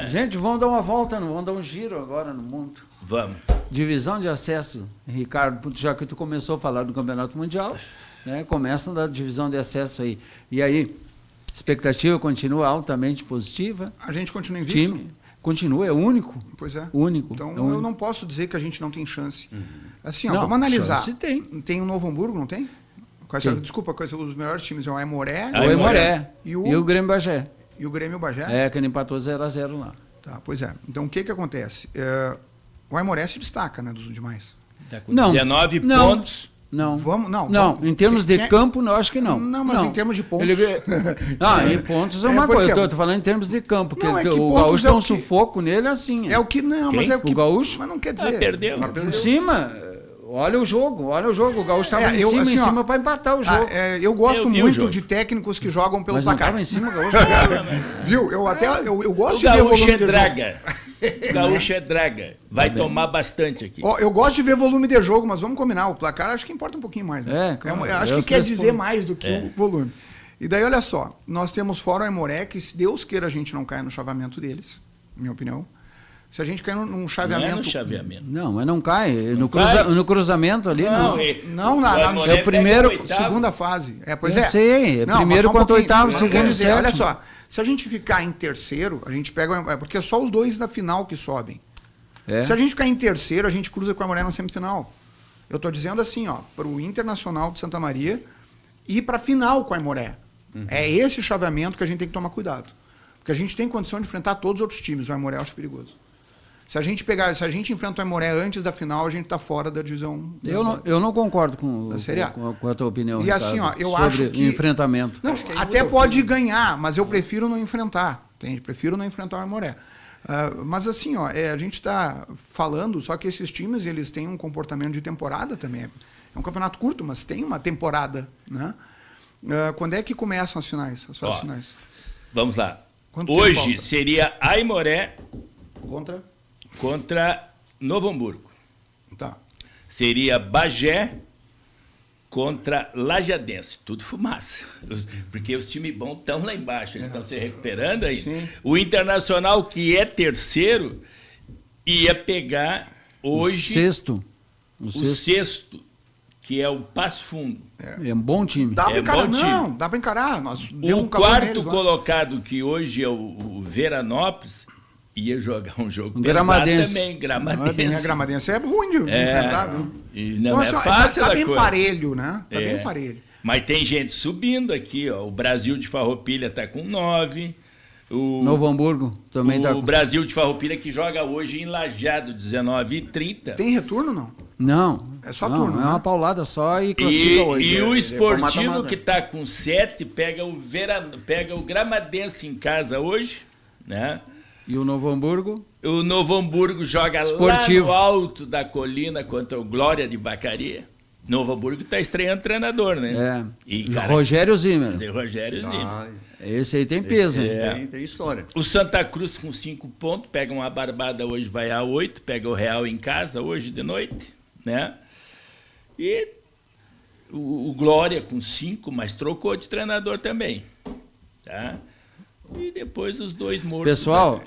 Gente, vamos dar uma volta, vamos dar um giro agora no mundo. Vamos. Divisão de acesso, Ricardo, já que tu começou a falar do Campeonato Mundial, né, começa da divisão de acesso aí. E aí, expectativa continua altamente positiva? A gente continua invicto? Time continua, é único. Pois é. Único. Então, único. Eu não posso dizer que a gente não tem chance. Assim, ó, vamos analisar. Chance tem. Tem o Novo Hamburgo, não tem? Desculpa, os melhores times é o Aimoré. O Aimoré. E o Grêmio Bagé. E o Grêmio Bagé? Que ele empatou 0-0 lá. Tá, pois é. Então, o que acontece? O Aimoré se destaca, né, dos demais. Tá com 19 pontos. Não. Vamos. Em termos de campo, eu acho que não. Não, mas em termos de pontos. Em pontos é uma coisa. Eu estou falando em termos de campo. Porque o Gaúcho tem um sufoco nele assim. É o que. Não, mas é o que. O Gaúcho. Mas não quer dizer. Perdeu. Em cima. Olha o jogo. O Gaúcho estava em cima para empatar o jogo. Eu gosto muito de técnicos que jogam pelo placar. Mas não estava em cima, o Gaúcho. Viu? Eu gosto de ver volume de draga. O Gaúcho é draga. Vai tomar bastante aqui. Eu gosto de ver volume de jogo, mas vamos combinar. O placar acho que importa um pouquinho mais. Né? Acho que quer dizer mais do que o volume. E daí, olha só. Nós temos fora o Aimoré, que se Deus queira a gente não caia no chaveamento deles, na minha opinião. Se a gente cair num chaveamento... Não é no chaveamento. Não, mas não cai. No cruzamento ali, não. Não, é o primeiro... Segunda fase. Pois é. Sei, primeiro contra o oitavo, segundo e sétimo. Olha só, se a gente ficar em terceiro, a gente pega... Porque é só os dois da final que sobem. Se a gente ficar em terceiro, a gente cruza com a Aimoré na semifinal. Eu estou dizendo assim, ó, para o Internacional de Santa Maria e para a final com a Aimoré. É esse chaveamento que a gente tem que tomar cuidado. Porque a gente tem condição de enfrentar todos os outros times. O Aimoré eu acho perigoso. Se a gente enfrenta o Aimoré antes da final, a gente está fora da divisão. Eu não concordo com a tua opinião. E assim, ó, eu acho que enfrentamento. Não, até pode ganhar, mas eu prefiro não enfrentar. Entende? Prefiro não enfrentar o Aimoré. Mas assim, ó, a gente está falando, só que esses times eles têm um comportamento de temporada também. É um campeonato curto, mas tem uma temporada, né? Quando é que começam as finais? Finais? Vamos lá. Hoje seria Aimoré contra Novo Hamburgo. Tá. Seria Bagé contra Lajadense. Tudo fumaça. Porque os times bons estão lá embaixo, eles estão se recuperando aí. Sim. O Internacional, que é terceiro, ia pegar hoje O o sexto, que é o Passo Fundo. É um bom time. Dá pra encarar, bom time. não, dá pra encarar. Nós demos O um calor quarto neles lá. colocado, que hoje é o Veranópolis, ia jogar um jogo Um pesado Gramadense. também, A Gramadense. Gramadense é ruim de enfrentar, viu? E não é assim, ó, fácil tá a bem coisa. parelho, né? Tá É. bem parelho. Mas tem gente subindo aqui, ó. O Brasil de Farroupilha está com 9. O, Novo Hamburgo também o tá. Brasil de Farroupilha que joga hoje em Lajeado, 19h30. Tem retorno, não? Não. É só não, turno, é né? uma paulada só e classifica hoje. E o Esportivo, mata-mata. que está com 7, pega o Gramadense em casa hoje, né? E o Novo Hamburgo? O Novo Hamburgo joga Esportivo. lá no alto da colina contra o Glória de Vacaria. Novo Hamburgo está estreando treinador, né? É. E, cara, Rogério Zimmer. Zé Rogério Zimmer. Ah, Esse aí tem peso. tem história. O Santa Cruz com 5 pontos, pega uma barbada hoje, vai a 8, pega o Real em casa hoje de noite, né? E o Glória com 5, mas trocou de treinador também, tá? E depois os dois mortos. Pessoal,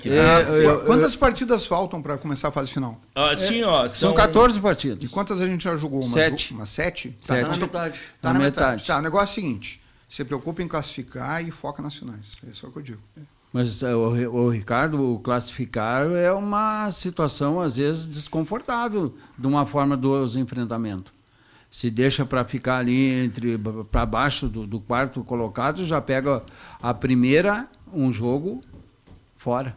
Quantas partidas faltam para começar a fase final? Assim, ó, são 14 partidas. E quantas a gente já jogou? 7. Umas 7? Tá Sete. na metade. Tá Na na metade. metade. Tá, o negócio é o seguinte: se preocupa em classificar e foca nas finais. É só o que eu digo. Mas o Ricardo, o classificar é uma situação, às vezes, desconfortável de uma forma dos enfrentamentos. Se deixa para ficar ali para baixo do quarto colocado, já pega a primeira, um jogo fora.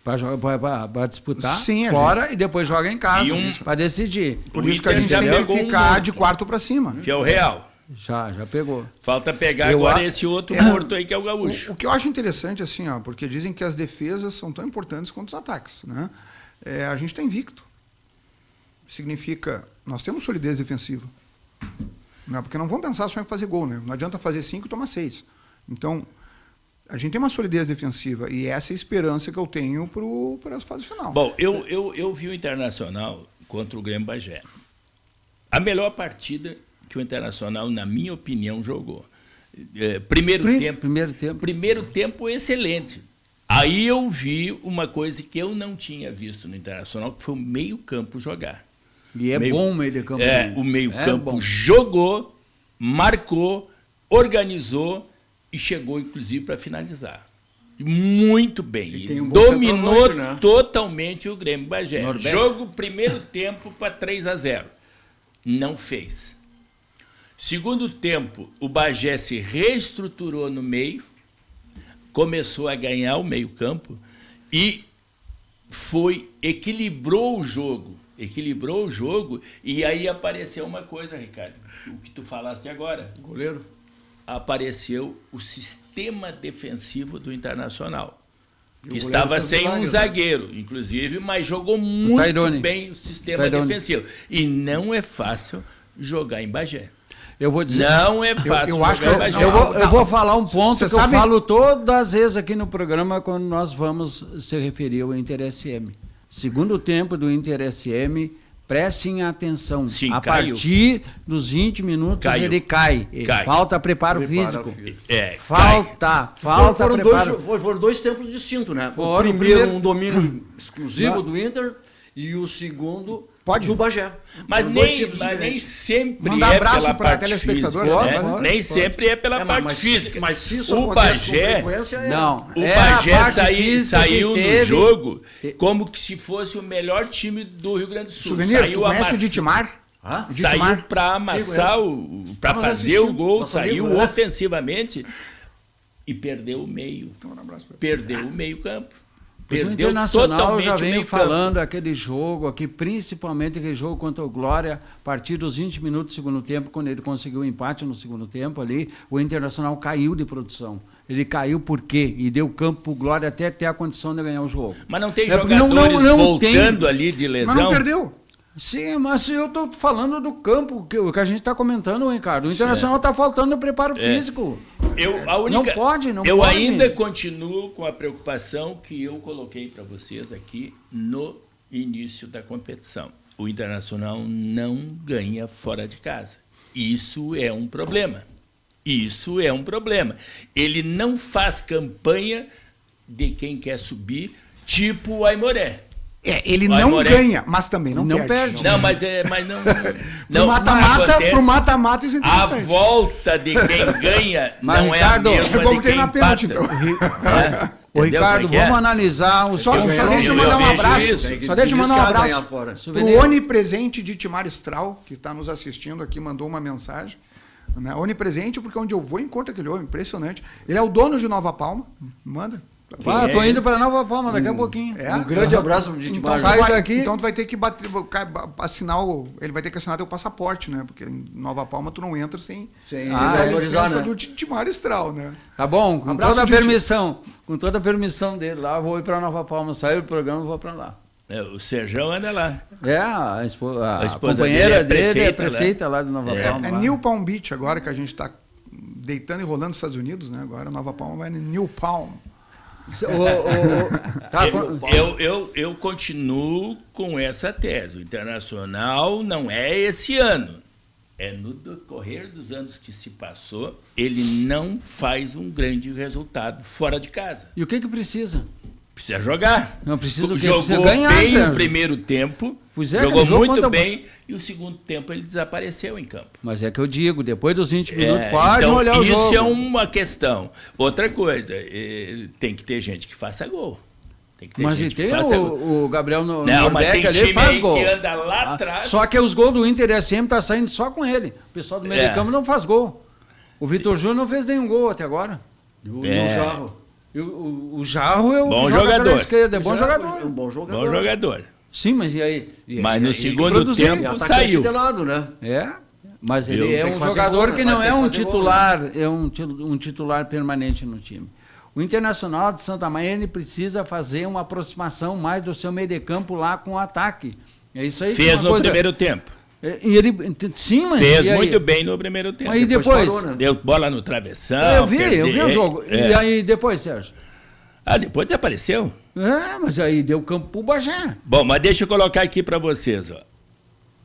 Para disputar Sim, fora e depois joga em casa E para decidir. Por O isso que a Inter gente já tem que pegou um ficar monte. de quarto para cima. que é o Real. Já pegou. Falta pegar Eu agora a- esse outro morto aí que é o Gaúcho. O que eu acho interessante, assim, ó, porque dizem que as defesas são tão importantes quanto os ataques, né? A gente está invicto. Significa, nós temos solidez defensiva. Né? Porque não vamos pensar só em fazer gol, né? Não adianta fazer 5 e tomar 6. Então, a gente tem uma solidez defensiva e essa é a esperança que eu tenho para as fases final. Bom, eu vi o Internacional contra o Grêmio Bagé. A melhor partida que o Internacional, na minha opinião, jogou. Primeiro tempo excelente. Aí eu vi uma coisa que eu não tinha visto no Internacional, que foi o meio-campo jogar. E é bom o meio de campo. O meio-campo bom. jogou, marcou, organizou e chegou, inclusive, para finalizar. Muito bem. E tem um bom dominou centroavante, né? totalmente o Grêmio Bagé. Norberto. Jogo primeiro tempo para 3-0. Não fez. Segundo tempo, o Bagé se reestruturou no meio, começou a ganhar o meio-campo e equilibrou o jogo. E aí apareceu uma coisa, Ricardo, o que tu falaste agora. Goleiro. Apareceu o sistema defensivo do Internacional, E que o goleiro estava fez sem um milagre, né? zagueiro, inclusive, mas jogou muito Tairone. bem o sistema Tairone. defensivo. E não é fácil jogar em Bagé. Eu vou dizer. Não é fácil eu acho jogar em que Bagé. Eu vou falar um ponto Você que sabe- eu falo todas as vezes aqui no programa quando nós vamos se referir ao Inter SM. Segundo tempo do Inter SM, prestem atenção. Sim, a caiu. partir dos 20 minutos Caiu. ele cai. Cai. Falta preparo Preparo físico. físico. Falta Foram preparo. foram dois tempos distintos, né? Foram, O primeiro, primeiro- um domínio exclusivo do Inter e o segundo do Bagé. Mas Foram dois nem, tipos mas nem diferentes. sempre Manda é abraço pela pra parte telespectador, física, pode, né? pode, Nem pode. sempre é pela parte mas, física. Mas se isso o acontece com Bagé, frequência, Não. o é a Bagé parte física que saiu no teve. jogo como que se fosse o melhor time do Rio Grande do Sul. Souvenir, Saiu tu conhece o amass- Ditimar? Hã? Saiu para amassar, para Nós fazer o assistimos, gol, nosso saiu amigo, né? ofensivamente e perdeu o meio. Um abraço pra ele. Perdeu o meio campo. Mas o Perdeu Internacional totalmente já o vem meio falando aquele jogo aqui, principalmente aquele jogo contra o Glória, a partir dos 20 minutos do segundo tempo, quando ele conseguiu o empate no segundo tempo ali, o Internacional caiu de produção. Ele caiu por quê? E deu campo para o Glória até ter a condição de ganhar o jogo. Mas não tem É porque jogadores não voltando tem. ali de lesão. Mas não perdeu. Sim, mas eu estou falando do campo, o que a gente está comentando, Ricardo. O Internacional está faltando preparo físico. Não pode. Eu ainda continuo com a preocupação que eu coloquei para vocês aqui no início da competição. o Internacional não ganha fora de casa. Isso é um problema. Isso é um problema. Ele não faz campanha de quem quer subir, tipo o Aimoré. Ele não ganha, mas também não perde. Não, mas não. Pro mata-mata isso é interessante. A volta de quem ganha Mas, não Ricardo, é a mesma de quem na pênalti, empata. então. Ô, Ricardo, vamos analisar os Só deixa eu mandar um abraço. Só deixa eu mandar um abraço pro onipresente de Timar Stral, que está nos assistindo aqui, mandou uma mensagem. Né? Onipresente, porque onde eu vou encontro aquele homem, impressionante. Ele é o dono de Nova Palma. Manda. Tô indo para Nova Palma daqui a pouquinho. Um grande abraço pro Didi Mário. Sai daqui. Então tu vai ter que assinar ele vai ter que assinar teu passaporte, né? Porque em Nova Palma tu não entra sem a licença do Timar Stral, né? Tá bom, com Abraço, toda a Didi. permissão. Com toda a permissão dele lá, vou ir para Nova Palma. Saio do programa e vou para lá. O Serjão anda lá. A esposa companheira dele é prefeita lá de Nova Palma. É lá. New Palm Beach agora que a gente está deitando e rolando nos Estados Unidos, né? Agora Nova Palma vai no New Palm. Eu continuo com essa tese. O Internacional não é esse ano. É no decorrer dos anos que se passou, ele não faz um grande resultado fora de casa. E o que precisa? Precisa jogar. Não precisa o quê? Jogou Precisa ganhar, bem Sérgio. o primeiro tempo, Pois é, jogou jogo muito contra- bem, e o segundo tempo ele desapareceu em campo. Mas é que eu digo, depois dos 20 minutos, pode olhar o jogo. Isso é uma questão. Outra coisa, tem que ter gente que faça gol. Tem que ter Mas gente tem que faça gol. o Gabriel Não, mas Norbeck tem ali time faz aí gol. que anda lá atrás. Só que os gols do Inter SM tá saindo só com ele. O pessoal do meio de campo não faz gol. O Vitor Júnior não fez nenhum gol até agora. E o Jarro. E o Jarro é o Bom que joga jogador. pela esquerda, é bom É um jogador. bom jogador. Bom jogador. Sim, mas e aí? Mas no segundo produziu. tempo E atacante saiu. de lado, né? É, mas ele Eu é tenho um que fazer jogador gol, né? que Vai não ter é que um fazer gol, titular, é um titular permanente no time. O Internacional de Santa Maria ele precisa fazer uma aproximação mais do seu meio de campo lá com o ataque. É isso aí. que é Fez uma no coisa- primeiro tempo. E ele, sim, mas Fez e aí? muito bem no primeiro tempo. Aí depois, parou, né? Deu bola no travessão. eu vi o jogo. É. E aí depois, Sérgio? Depois desapareceu. Mas aí deu campo pro Bagé. Bom, mas deixa eu colocar aqui para vocês, ó.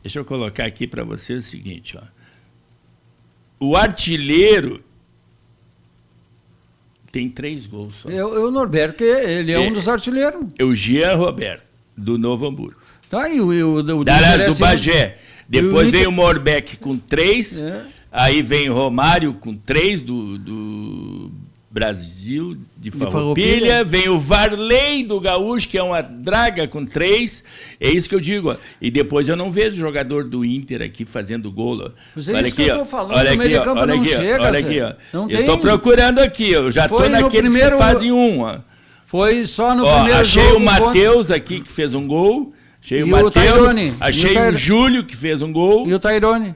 Deixa eu colocar aqui para vocês o seguinte, ó. O artilheiro tem 3 gols só. O Norberto, ele é um dos artilheiros. O Jean Roberto, do Novo Hamburgo. Tá, e o Do Interesse- Bagé. Depois Inter- vem o Morbeck com 3. É. Aí vem o Romário com 3 do Brasil, de Farroupilha. Farroupilha. Vem o Varley do Gaúcho, que é uma draga com 3. É isso que eu digo. Ó. E depois eu não vejo jogador do Inter aqui fazendo gol. Ó. Pois é isso que eu tô falando, Olha o meio aqui, de campo olha não aqui, chega, olha Zé. aqui, ó. Não Eu tem. tô procurando aqui, eu já Foi tô no naqueles primeiro- que fazem um. Ó. Foi só no Ó, primeiro achei jogo. o Matheus aqui que fez um gol. Achei E o o Matheus. Tairone. Achei E o o Júlio que fez um gol. E o Tairone.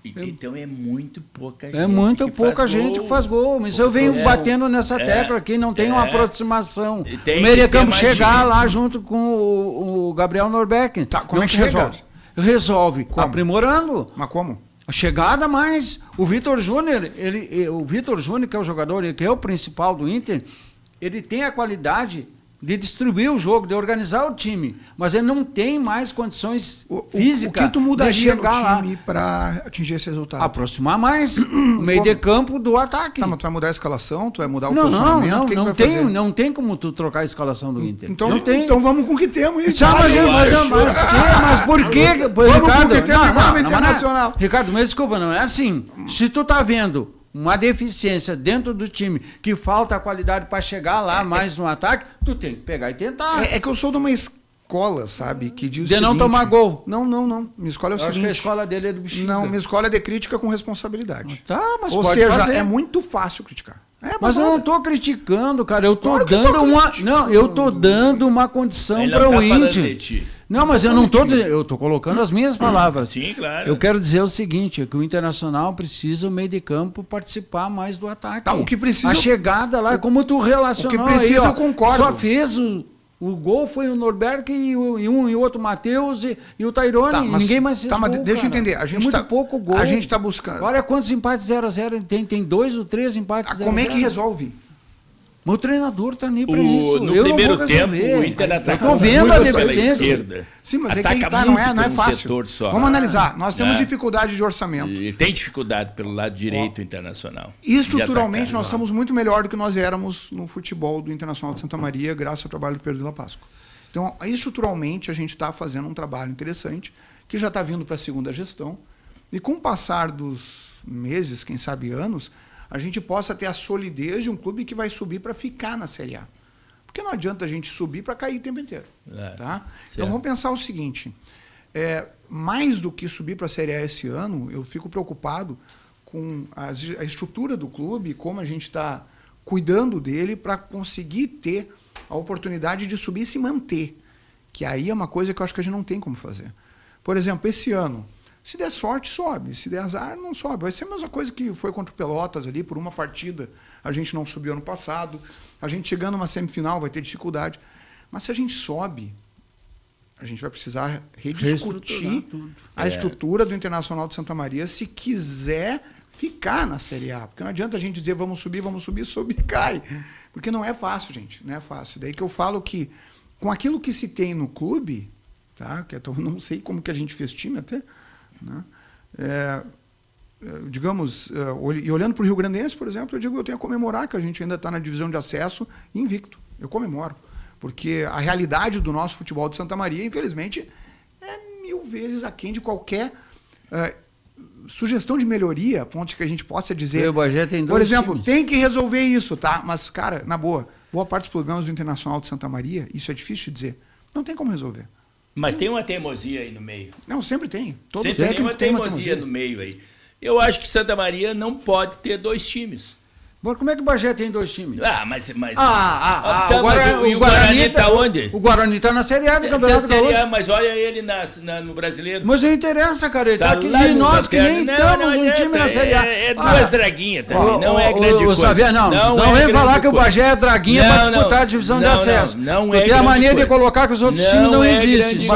Então é muito pouca gente. É muito que pouca faz gente gol. que faz gol. Mas eu venho batendo nessa tecla aqui, não tem uma aproximação. Tem O meio de que ter campo mais chegar gente. lá junto com o Gabriel Norbeck. Tá, como Não é que chega. resolve? Resolve. Como? Aprimorando. Mas como? A chegada mais. O Vitor Júnior, o Vitor Júnior, que é o jogador, que é o principal do Inter, ele tem a qualidade de distribuir o jogo, de organizar o time, mas ele não tem mais condições físicas O que tu de mudaria no chegar lá. time para atingir esse resultado? Aproximar mais o meio de campo do ataque. Tá, mas tu vai mudar a escalação? Tu vai mudar o Não, posicionamento? não, o que não, que não vai tem, fazer? não tem como tu trocar a escalação do Inter. Então, não tem. então vamos com o que temos. E Tá, mas por que, Vamos Ricardo? com o que temos igual no Internacional. Ricardo, mas desculpa, não é assim. Se tu tá vendo uma deficiência dentro do time, que falta a qualidade para chegar lá mais no ataque, tu tem que pegar e tentar. É que eu sou de uma escola, sabe, que diz o De não seguinte- tomar gol. Não. Minha escola é o Eu acho que seguinte. a escola dele é do Bexiga. Não, minha escola é de crítica com responsabilidade. Tá, mas Ou pode seja, fazer. é muito fácil criticar. Mas eu não tô criticando, cara. Eu tô Claro que dando tô uma. criticando. Não, eu tô dando uma condição Ele para não o tá falando Inter. de ti. Não, mas eu não tô dizendo. Eu tô colocando as minhas palavras. Sim, claro. Eu quero dizer o seguinte, é que o Internacional precisa, o meio de campo, participar mais do ataque. Tá, o que precisa- A chegada lá, como tu relacionou o que precisa, aí, ó, eu concordo. Só fez o gol foi o Norberto e o outro Matheus e o Tairone. Tá, mas- Ninguém mais fez tá, mas gol, deixa eu cara. entender, a gente é muito tá- pouco gol. a gente tá buscando- Olha quantos empates 0-0 ele tem. Tem 2 ou 3 empates 0-0. Como é que resolve? Mas o treinador tá nem para isso. No eu primeiro não vou tempo, resolver. o Inter atacou Tô vendo muito a pela deficiência. esquerda. Sim, mas é que Ataca aí tá, não é muito por um fácil. setor só. Vamos analisar. Nós temos Né? dificuldade de orçamento. E tem dificuldade pelo lado direito internacional. Estruturalmente, de nós atacar. estamos muito melhor do que nós éramos no futebol do Internacional de Santa Maria, graças ao trabalho do Pedro de la Páscoa. Então, estruturalmente, a gente está fazendo um trabalho interessante, que já está vindo para a segunda gestão. E com o passar dos meses, quem sabe anos, a gente possa ter a solidez de um clube que vai subir para ficar na Série A. Porque não adianta a gente subir para cair o tempo inteiro. Tá? Então, vamos pensar o seguinte. Mais do que subir para a Série A esse ano, eu fico preocupado com a estrutura do clube, como a gente está cuidando dele para conseguir ter a oportunidade de subir e se manter. Que aí é uma coisa que eu acho que a gente não tem como fazer. Por exemplo, esse ano, se der sorte, sobe. Se der azar, não sobe. Vai ser a mesma coisa que foi contra o Pelotas ali, por uma partida. A gente não subiu ano passado. A gente chegando numa semifinal vai ter dificuldade. Mas se a gente sobe, a gente vai precisar rediscutir a estrutura do Internacional de Santa Maria se quiser ficar na Série A. Porque não adianta a gente dizer vamos subir, sobe e cai. Porque não é fácil, gente. Não é fácil. Daí que eu falo que com aquilo que se tem no clube, tá? Que eu não sei como que a gente fez time até, né? Digamos, e olhando para o Rio Grandense, por exemplo, eu tenho a comemorar que a gente ainda está na divisão de acesso invicto. Eu comemoro. Porque a realidade do nosso futebol de Santa Maria, infelizmente, é 1000 vezes aquém de qualquer sugestão de melhoria, ponto que a gente possa dizer. O Bagé tem 2 por exemplo, times. tem que resolver isso, tá? Mas, cara, na boa parte dos problemas do Internacional de Santa Maria, isso é difícil de dizer, não tem como resolver. Mas tem uma teimosia aí no meio. Não, sempre tem. Todo Sempre tem técnico uma tem uma teimosia teimosia. no meio aí. Eu acho que Santa Maria não pode ter 2 times. Mas como é que o Bagé tem 2 times? Ah, mas Tá, mas o o Guarani tá onde? O Guarani tá na Série A do Tem Campeonato Série A, Gaúcho. mas olha ele no Brasileiro. Mas não interessa, cara. Ele tá aqui. lá E no nós que nem Lanterna. estamos um time na Série A. É 2 draguinhas também, não é grande coisa. Xavier, não vem falar que o Bagé é draguinha para disputar a divisão de acesso. Não Tu tem a mania de colocar que os outros times não existem.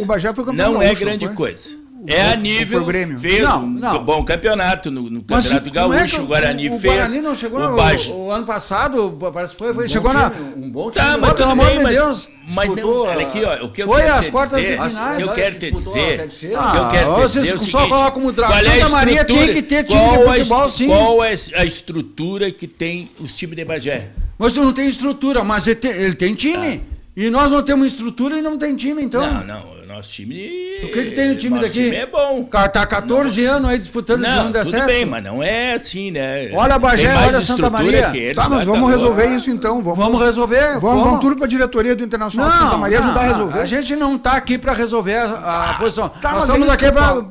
O Bagé foi campeão Não é gaúcho, grande foi? coisa. É a nível, foi o Grêmio. fez Não. um bom campeonato no Mas Campeonato como é que Gaúcho, o Guarani fez. O Guarani não chegou o ano passado, parece que foi, chegou na... Um bom time. Tá, mas pelo tudo amor bem, de mas, Deus, mas não, disputou olha aqui, ó, o que eu foi quero às te quartas dizer, de finais. o que eu quero te Disputou a dizer, Série C. o que eu quero te vocês dizer é o só seguinte, falar como dragão. qual é a Santa Maria tem estrutura- que ter time de qual a futebol, es- sim. Qual é a estrutura que tem os times de Bagé? Mas tu não tem estrutura, mas ele tem time. E nós não temos estrutura e não tem time, então. Não, o nosso time... O que tem o time nosso daqui? time é bom. Cara, tá 14 anos aí disputando Não, divisão de tudo acesso. bem, mas não é assim, né? Olha Bagé, Tem mais olha Santa estrutura Maria. que eles, Tá, mas lá, vamos tá resolver bom. isso então. Vamos resolver. Vamos tudo para a diretoria do Internacional de Santa Maria ajudar a resolver. A gente não tá aqui para resolver a posição. Tá, Nós mas estamos é isso aqui que eu para falo.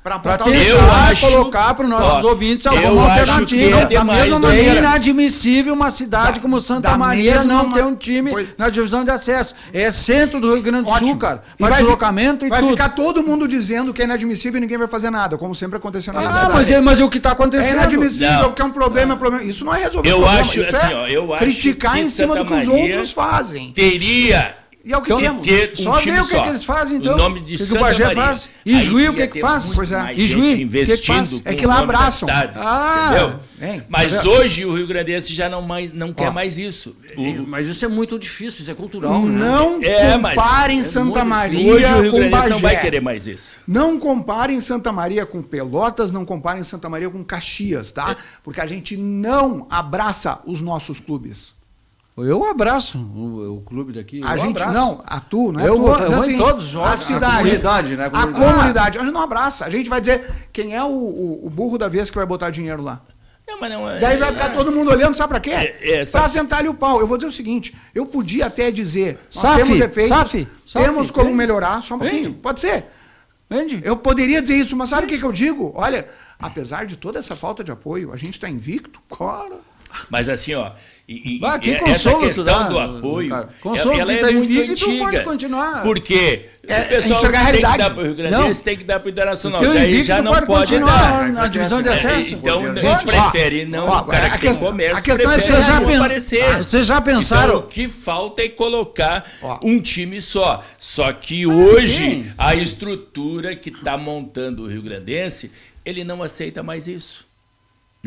Para Eu acho- colocar para os nossos ó, ouvintes eu alguma acho alternativa. que é demais, mesma né? maneira, é inadmissível uma cidade como Santa da Maria mesma não ter um time pois- na divisão de acesso. É centro do Rio Grande do Sul, Ótimo. cara. E Para vai deslocamento e vai tudo. ficar todo mundo dizendo que é inadmissível e ninguém vai fazer nada, como sempre aconteceu na cidade. Mas é o que está É acontecendo. inadmissível, Não. porque é um problema, é problema. Isso não é resolver Eu problema. acho, Isso assim, é ó, eu acho criticar que em cima Santa do que os Maria outros fazem. Teria E é o que Então, temos. ter um Só time ver o que, só. que eles fazem, então. O nome de o que Santa o Bagé Maria. faz. Aí E Juí, o ia que ter faz? muito Pois é. mais E gente Juí, o que que investindo faz? com É que o lá nome da abraçam. cidade, Ah, entendeu? hein? Mas Tá vendo? hoje o Rio Grandense já não quer mais isso. Mas isso é muito difícil, isso é cultural. né? Não mas comparem é Santa muito Maria Hoje o Rio com Grandense não vai Bagé. querer mais isso. Não comparem Santa Maria com Pelotas, não comparem Santa Maria com Caxias, tá? Porque a gente não abraça os nossos clubes. Eu abraço o clube daqui. A eu gente abraço. não, não é Eu tu. vou- Tá eu dizendo vou em assim, todos os jogos. a A cidade, comunidade, né? a comunidade, a gente não abraça. A gente vai dizer quem é o burro da vez que vai botar dinheiro lá. Não, mas não é. Daí vai ficar todo mundo olhando, sabe pra quê? Sabe- Pra sentar-lhe o pau. Eu vou dizer o seguinte, eu podia até dizer, nós SAF, temos defeitos, SAF, temos como vem. melhorar, só um pouquinho, Vem. pode ser. Entende? Eu poderia dizer isso, mas sabe o que eu digo? Olha, apesar de toda essa falta de apoio, a gente está invicto, cara. Mas assim, ó. Que essa consolo tu questão dá, do apoio, cara. Consolo ela que é tá muito invicto, tu antiga. pode continuar. Porque É enxergar a realidade. Tem que dar pro Rio Grandense, tem que dar pro Internacional. Porque o Já, invicto já não pode pode continuar dar. na divisão de acesso. Então, Gente, não ó, prefere não. ó, O cara a que tem questão- comércio a questão é prefere vocês já não pen- aparecer. Vocês já pensaram? Então, o que falta é colocar Ó. um time só. Só que hoje, tem. a estrutura que está montando o Rio Grandense, ele não aceita mais isso.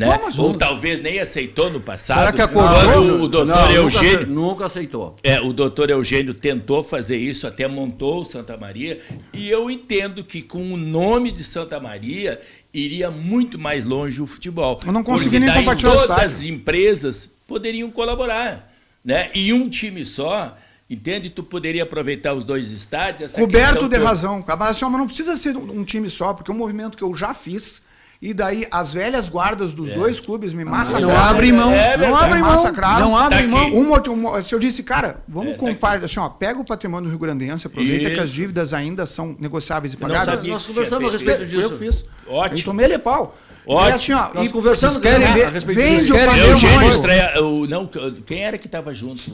Né? Como assim? Ou talvez nem aceitou no passado. Será que quando o doutor Eugênio... Nunca aceitou. O doutor Eugênio tentou fazer isso, até montou o Santa Maria, e eu entendo que com o nome de Santa Maria iria muito mais longe o futebol. Eu não consegui Porque nem daí compartilhar o todas estádio. as empresas poderiam colaborar, né? E um time só, entende? Tu poderia aproveitar os dois estádios. Coberto de razão. Mas assim, mas não precisa ser um time só, porque é um movimento que eu já fiz. E daí as velhas guardas dos dois clubes me massacraram. Não abre mão. Não abre mão. Massacraram. Não abre Tá mão. Se eu disse, cara, vamos compartilhar, assim, ó, pega o patrimônio do Rio Grandense, aproveita que as dívidas ainda são negociáveis e pagadas. sabia. Nós conversamos a Tinha respeito feito disso. Eu fiz. Ótimo. Eu tomei ele pau. Ótimo. E assim, ó, Nós conversamos vocês querem ver- a respeito vende disso. o patrimônio. Eugênio estreia... Quem era que estava junto?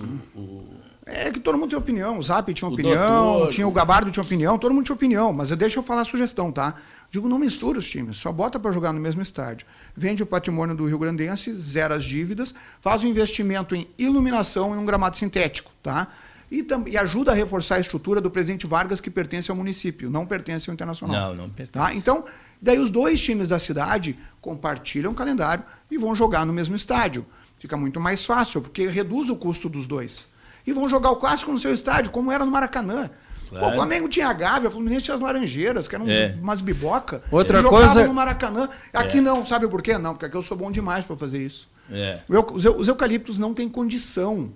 É que todo mundo tem opinião. O Zap tinha O opinião, doutor- tinha o Gabardo tinha opinião, todo mundo tinha opinião. Mas deixa eu falar a sugestão, tá? Digo, não mistura os times, só bota para jogar no mesmo estádio. Vende o patrimônio do Rio Grandense, zera as dívidas, faz um investimento em iluminação e um gramado sintético, tá? E ajuda a reforçar a estrutura do Presidente Vargas, que pertence ao município, não pertence ao Internacional. Não pertence. Tá? Então, daí os dois times da cidade compartilham o calendário e vão jogar no mesmo estádio. Fica muito mais fácil, porque reduz o custo dos dois. E vão jogar o clássico no seu estádio, como era no Maracanã. Claro. Pô, o Flamengo tinha a Gávea, o Fluminense tinha as Laranjeiras, que eram umas biboca. Outra e jogavam coisa- no Maracanã. Aqui não, sabe por quê? Não, porque aqui eu sou bom demais para fazer isso. É. Os eucaliptos não têm condição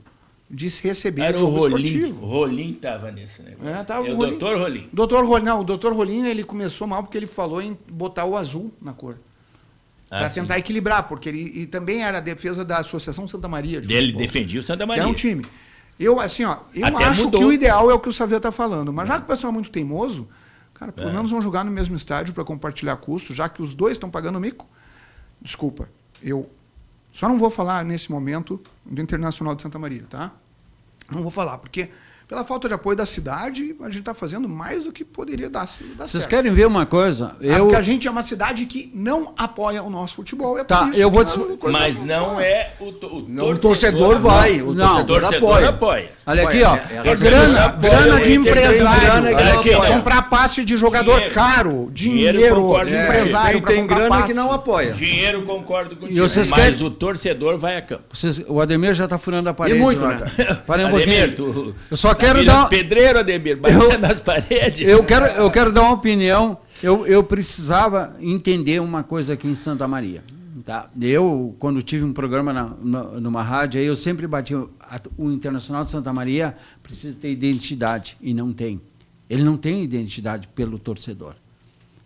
de se receber Era o jogo Rolim. esportivo. O Rolim estava nesse negócio. Tava o Rolim. doutor Rolim. O doutor Rolim, ele começou mal porque ele falou em botar o azul na cor. Para sim. tentar equilibrar, porque ele também era a defesa da Associação Santa Maria. De Ele futebol, defendia o Santa que Maria. era um time. Eu acho Até que mudou. o ideal é o que o Xavier está falando. Mas já que o pessoal é muito teimoso, cara, pelo menos vão jogar no mesmo estádio para compartilhar custo, já que os dois estão pagando mico. Desculpa, eu só não vou falar nesse momento do Internacional de Santa Maria, tá? Não vou falar, porque pela falta de apoio da cidade, a gente está fazendo mais do que poderia dar Vocês certo. querem ver uma coisa? Porque a gente é uma cidade que não apoia o nosso futebol. É por Tá, isso eu vou que te- coisa Mas não não funciona. é O torcedor vai, o Não, torcedor apoia. Olha aqui, ó. É grana de empresário. grana que não apoia. Comprar passe de jogador Dinheiro. caro. Dinheiro, Dinheiro concordo de com empresário Tem, para tem comprar grana passe. que não apoia. Dinheiro, concordo contigo. vocês Mas querem- o torcedor vai a campo. O Ademir já está furando a parede. muito, lá, né? cara. Parem um Ademir, pouquinho. tu Eu só tá quero virando dar... pedreiro, Ademir, batendo nas paredes. Eu quero dar uma opinião. Eu precisava entender uma coisa aqui em Santa Maria. Tá? Eu, quando tive um programa numa rádio, aí eu sempre bati o Internacional de Santa Maria precisa ter identidade, e não tem. Ele não tem identidade pelo torcedor.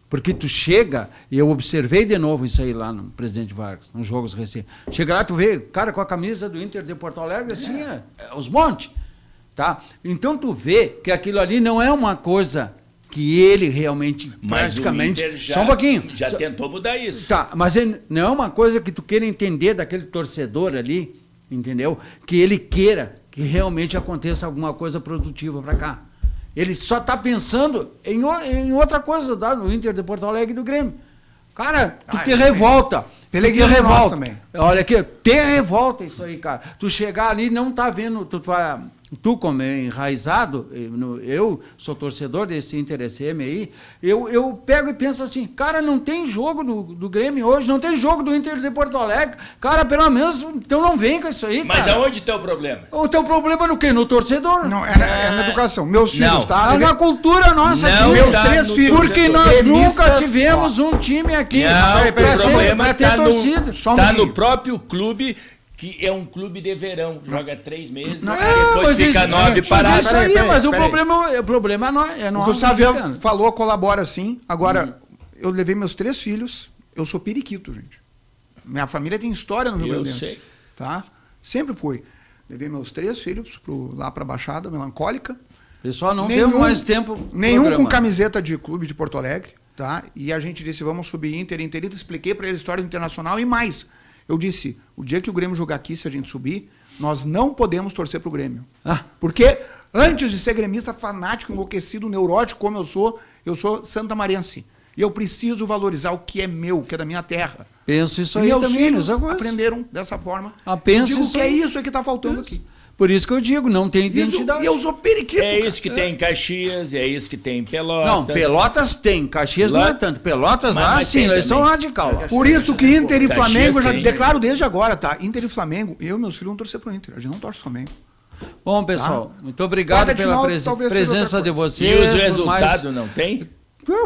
Porque tu chega, e eu observei de novo isso aí lá no Presidente Vargas, nos jogos recentes. Chega lá, tu vê, cara, com a camisa do Inter de Porto Alegre, assim, os montes. Tá? Então tu vê que aquilo ali não é uma coisa que ele realmente, Mas praticamente... o Inter já, só um pouquinho. já tentou mudar isso. Tá, mas não é uma coisa que tu queira entender daquele torcedor ali, entendeu? Que ele queira que realmente aconteça alguma coisa produtiva para cá. Ele só está pensando em outra coisa, tá? No Inter de Porto Alegre e do Grêmio. Cara, tu te revolta. Peleguinho te é nosso revolta. também. Olha aqui, te revolta isso aí, cara. Tu chegar ali não tá vendo, tu como é enraizado, eu sou torcedor desse Inter SM aí, eu pego e penso assim, cara, não tem jogo do Grêmio hoje, não tem jogo do Inter de Porto Alegre, cara, pelo menos, então não vem com isso aí, Mas cara. aonde está o problema? O teu problema no quê? No torcedor? Não, é na educação. Meus filhos, tá? Tá na cultura nossa Não, aqui. Meus tá três no filhos. Porque nós gremistas, nunca tivemos um time aqui Não, pra ter torcida. Só um Está pouquinho. no próprio clube, que é um clube de verão. Joga 3 meses, Não, depois mas fica isso- 9 mas parado. isso aí, Peraí, mas o peraí. problema é O nós. que o Xavier falou colabora sim. Agora, eu levei meus 3 filhos. Eu sou periquito, gente. Minha família tem história no Rio Eu Grande do Sul. sei. Tá? Sempre fui. Levei meus 3 filhos lá para a Baixada Melancólica. Pessoal, não temos mais tempo. pro Nenhum programa. com camiseta de clube de Porto Alegre, tá? E a gente disse, vamos subir Interita, expliquei para eles a história do Internacional e mais. Eu disse, o dia que o Grêmio jogar aqui, se a gente subir, nós não podemos torcer pro Grêmio. Ah. Porque antes de ser gremista fanático, enlouquecido, neurótico como eu sou santamariense. E eu preciso valorizar o que é meu, que é da minha terra. Penso isso E aí meus também. filhos mesma coisa. aprenderam dessa forma. Ah, penso eu digo isso que é aí. isso que está faltando aqui. Por isso que eu digo, não tem identidade. E eu sou periquito. É cara. isso que tem em Caxias, é isso que tem em Pelotas. Não, Pelotas tem, Caxias não é tanto. Pelotas lá, mas sim, tem eles são também. radical. Por isso que Inter e Caxias Flamengo, eu já tem. declaro desde agora, tá? Inter e Flamengo, eu e meus filhos vão torcer pro Inter. A gente não torce pro Flamengo. Bom, pessoal, muito obrigado Quarta de pela final, talvez seja presença outra de coisa. vocês. E os por resultados mais- não tem?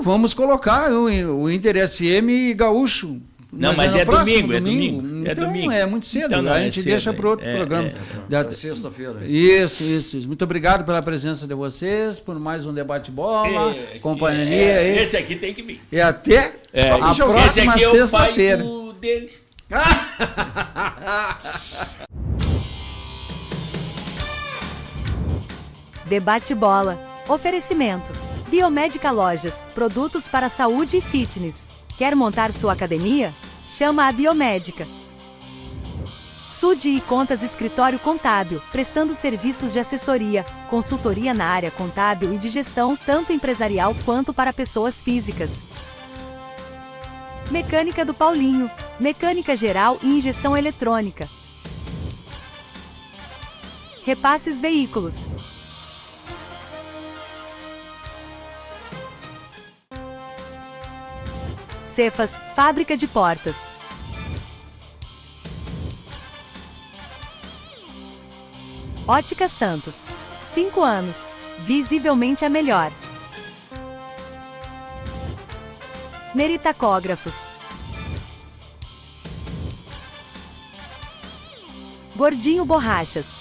Vamos colocar o Inter SM e Gaúcho. Não, mas no é próximo domingo, é domingo. É Então, domingo. é muito cedo, Então não, a é gente cedo, deixa para outro é, programa. É sexta-feira. Isso. Muito obrigado pela presença de vocês, por mais um debate-bola, companhia. Esse aqui tem que vir. E até a esse próxima aqui é o pai sexta-feira. dele. Debate Bola. Oferecimento. Biomédica Lojas. Produtos para saúde e fitness. Quer montar sua academia? Chama a Biomédica. Sude e Contas Escritório Contábil, prestando serviços de assessoria, consultoria na área contábil e de gestão, tanto empresarial quanto para pessoas físicas. Mecânica do Paulinho. Mecânica geral e injeção eletrônica. Repasses Veículos. Cefas, fábrica de portas. Ótica Santos. 5 anos. Visivelmente a melhor. Meritacógrafos. Gordinho Borrachas.